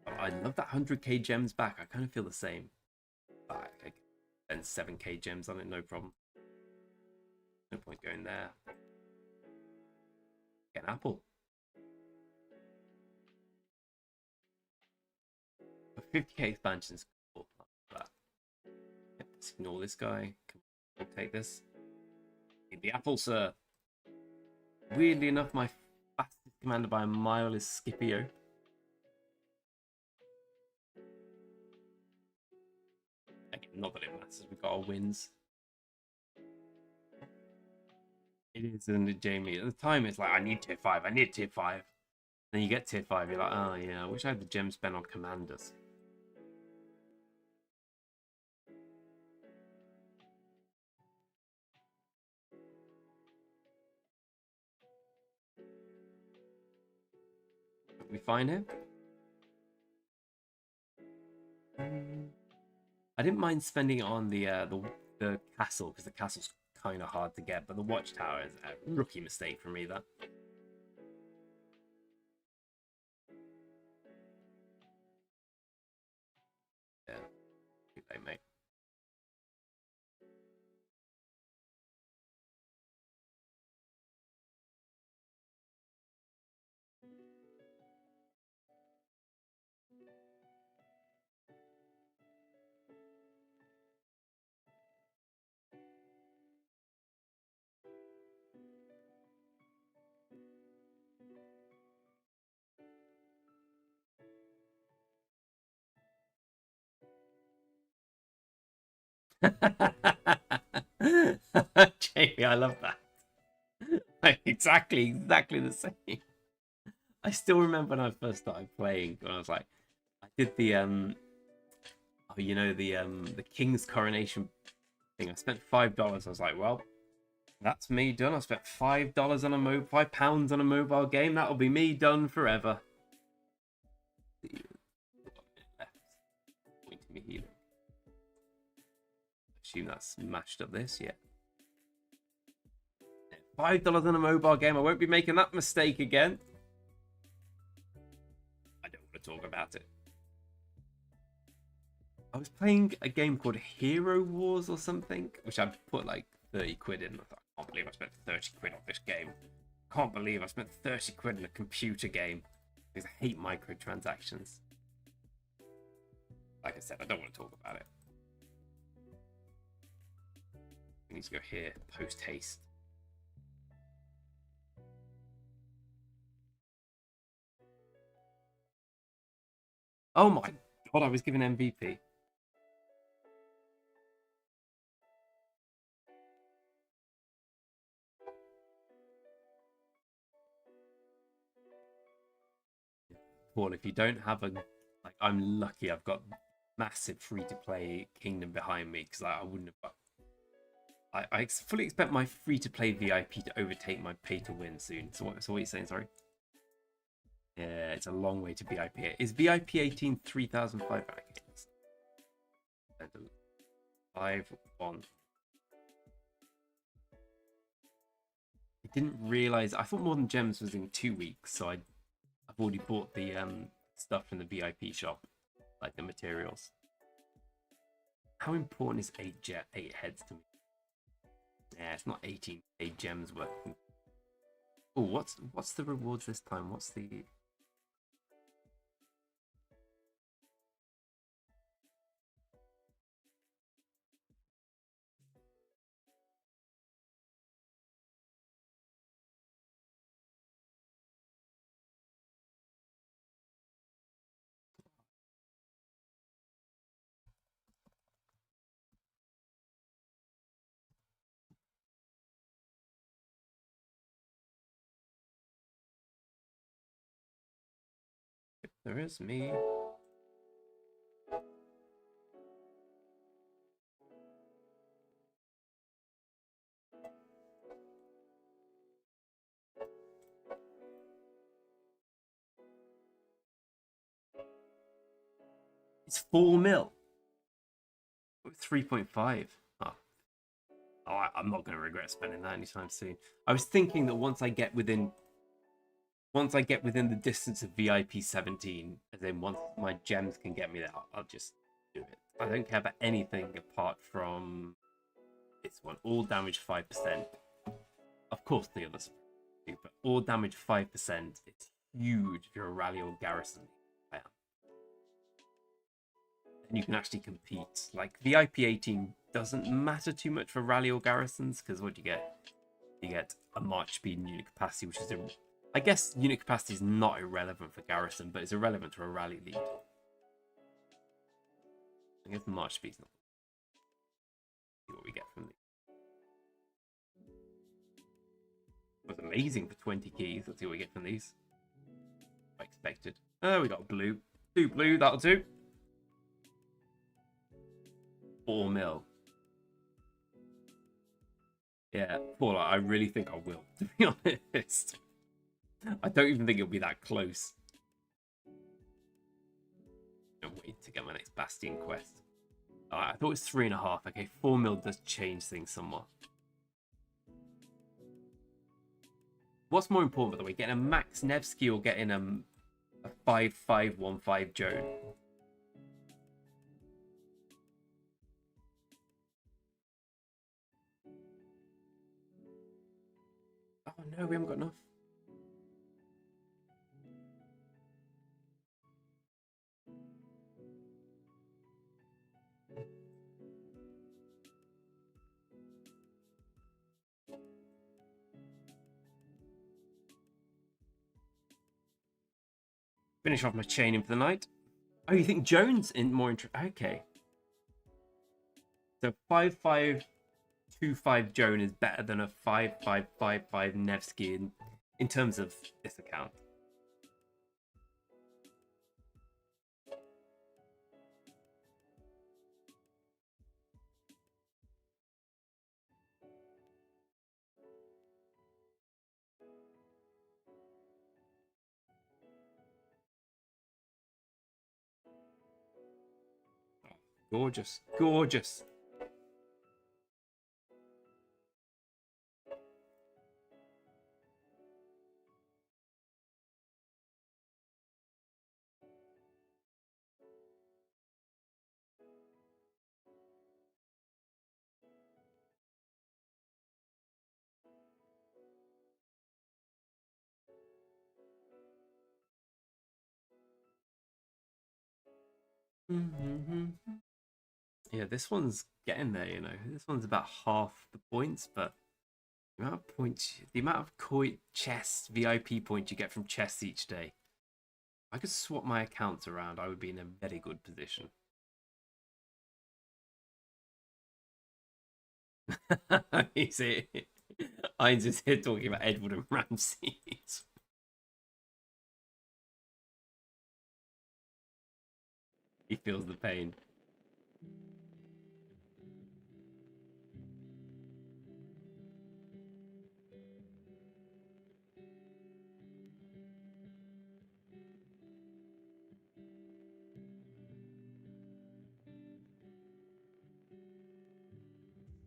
I love that 100k gems back. I kind of feel the same. I spend 7k gems on it, no problem. No point going there. Get an apple. 50k expansion's cool. Yep, let's ignore this guy. We'll take this. Need the apple, sir. Weirdly enough, my fastest commander by a mile is Scipio. Again, not that it matters. We've got our wins. It is, isn't it, Jamie? At the time, it's like, I need tier 5. I need tier 5. Then you get tier 5. You're like, oh, yeah, I wish I had the gem spent on commanders. We find him. I didn't mind spending it on the castle because the castle's kind of hard to get, but the watchtower is a rookie mistake for me. That. Yeah, too late, mate. Jamie, I love that. Exactly the same. I still remember when I first started playing, when I was like, I did the oh, you know, the King's Coronation thing. I spent $5. I was like, well, that's me done. I spent $5 on a £5 on a mobile game. That'll be me done forever. Left. Pointing me healing. Assume that's mashed up this, yeah. $5 on a mobile game. I won't be making that mistake again. I don't want to talk about it. I was playing a game called Hero Wars or something, which I put like 30 quid in. I thought, I can't believe I spent 30 quid on this game. Can't believe I spent 30 quid in a computer game. Because I hate microtransactions. Like I said, I don't want to talk about it. We need to go here, post haste. Oh my god, I was given MVP. Paul, if you don't have a, like, I'm lucky I've got massive free-to-play kingdom behind me, because I wouldn't have. I fully expect my free-to-play VIP to overtake my pay-to-win soon. So what are you saying, sorry? Yeah, it's a long way to VIP. Is VIP 18 3,500? 5-1. I didn't realize. I thought More Than Gems was in 2 weeks, so I've already bought the stuff from the VIP shop, like the materials. How important is 8 heads to me? Yeah, it's not 18 gems worth. Oh, what's the rewards this time? What's the? There is me. It's 4 mil. 3.5. Oh, I'm not going to regret spending that anytime soon. I was thinking that once I get within the distance of VIP 17, and then once my gems can get me there, I'll just do it. I don't care about anything apart from this one. All damage 5%. Of course, the others do, but all damage 5%. It's huge if you're a rally or garrison fan. And you can actually compete. Like VIP 18 doesn't matter too much for rally or garrisons, because what do you get? You get a march speed and unit capacity, which is I guess unit capacity is not irrelevant for garrison, but it's irrelevant to a rally lead. I guess march speed's not. See what we get from these. It was amazing for 20 keys. Let's see what we get from these. I expected. Oh, we got blue. 2 blue, that'll do. 4 mil. Yeah, Paul, I really think I will, to be honest. I don't even think it'll be that close. I'm waiting to get my next Bastion quest. I thought it was 3.5. Okay, 4 mil does change things somewhat. What's more important, by the way, getting a Max Nevsky or getting a 5-5-1-5 Joan? Oh no, we haven't got enough. Finish off my chaining for the night. Oh, you think Jones in more interesting? Okay. So 5-5-2-5 Joan is better than a 5-5-5-5 Nevsky in terms of this account. Gorgeous, gorgeous. Yeah, this one's getting there, you know. This one's about half the points, but the amount of points, the amount of chess VIP points you get from chess each day. If I could swap my accounts around, I would be in a very good position. You see, Heinz is here talking about Edward and Ramses. He feels the pain.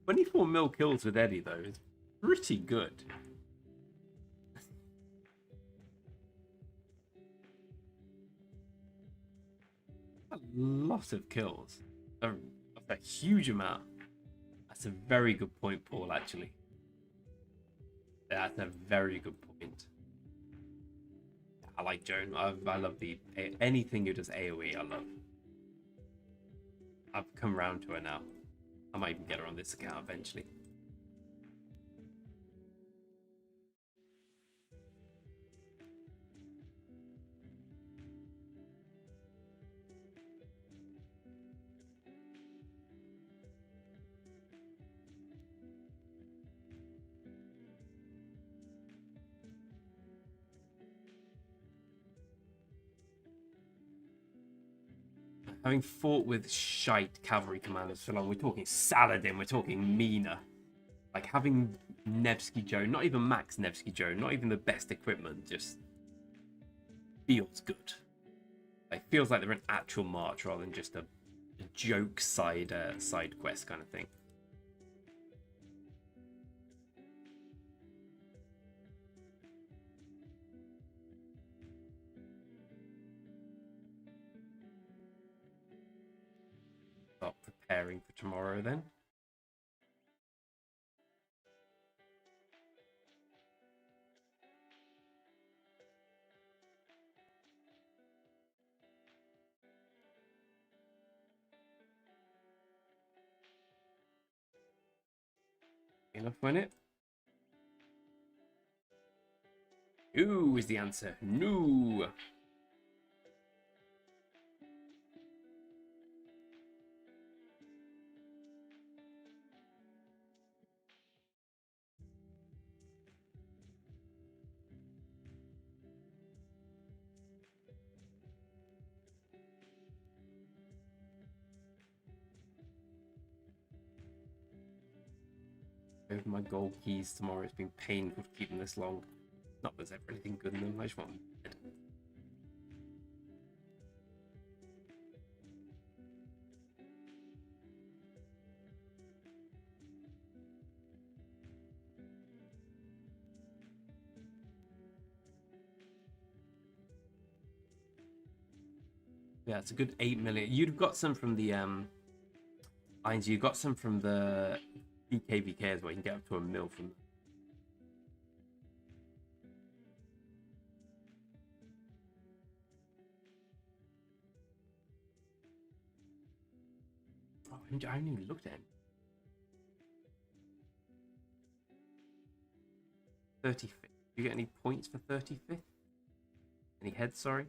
$24 kills with Eddie though is pretty good. A lot of kills. A huge amount. That's a very good point, Paul, actually. That's a very good point. I like Joan. I love anything who does AoE, I love. I've come around to her now. I might even get her on this account eventually. Having fought with shite cavalry commanders for long, we're talking Saladin, we're talking Mina. Like having Nevsky Joe, not even Max Nevsky Joe, not even the best equipment, just feels good. Like feels like they're an actual march rather than just a joke side quest kind of thing. Start preparing for tomorrow then. Enough, win it. Ooh is the answer. No. Over my gold keys tomorrow. It's been painful to keep them this long. Not that there's ever anything good in them. I just want them dead. Yeah, it's a good 8 million. You've got some from the Lines, you got some from the BKVK as well. You can get up to 1 mil from. Oh, I haven't even looked at him. 35th. Do you get any points for 35th? Any heads, sorry?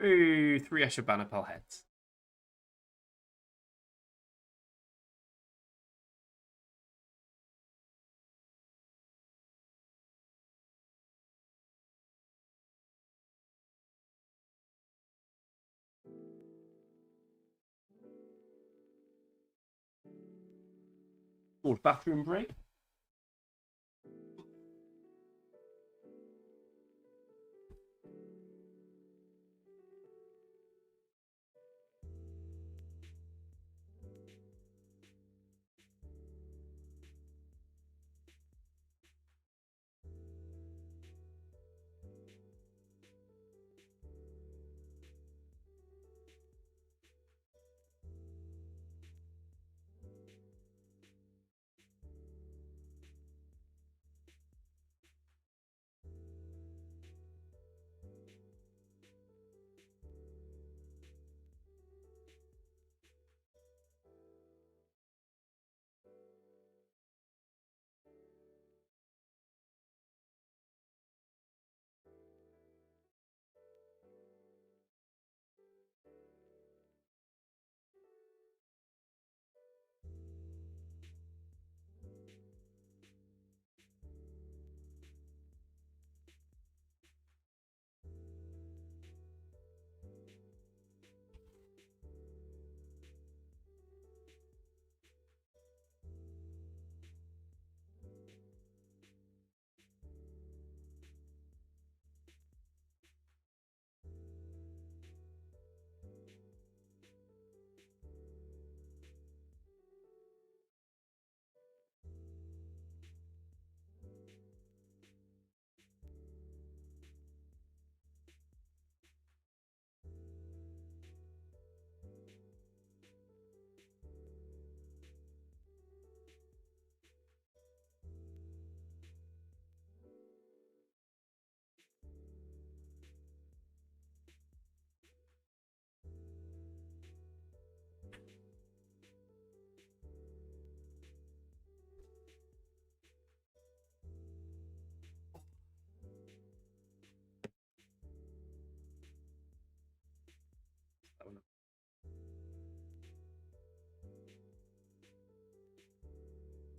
Ooh, 3 Ashurbanipal heads. Short bathroom break.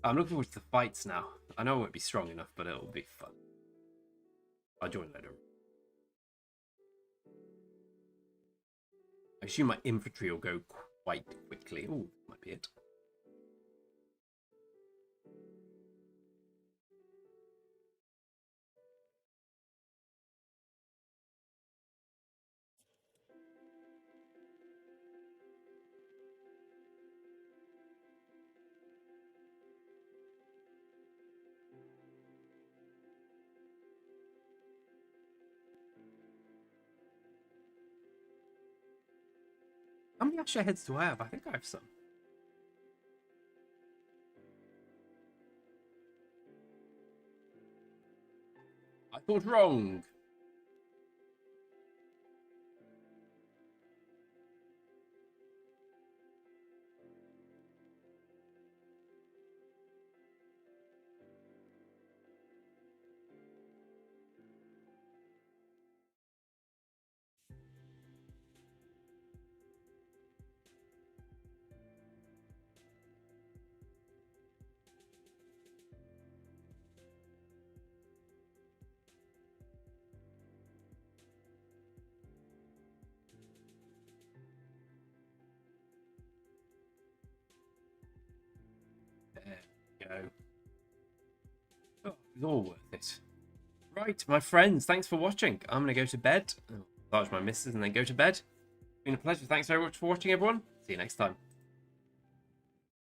I'm looking forward to the fights now. I know it won't be strong enough, but it'll be fun. I'll join later. I assume my infantry will go quite quickly. Oh, might be it. How many Asher heads do I have? I think I have some. I thought wrong. There we go. Oh, it's all worth it. Right, my friends, thanks for watching. I'm going to go to bed. Large my missus and then go to bed. It's been a pleasure. Thanks very much for watching, everyone. See you next time.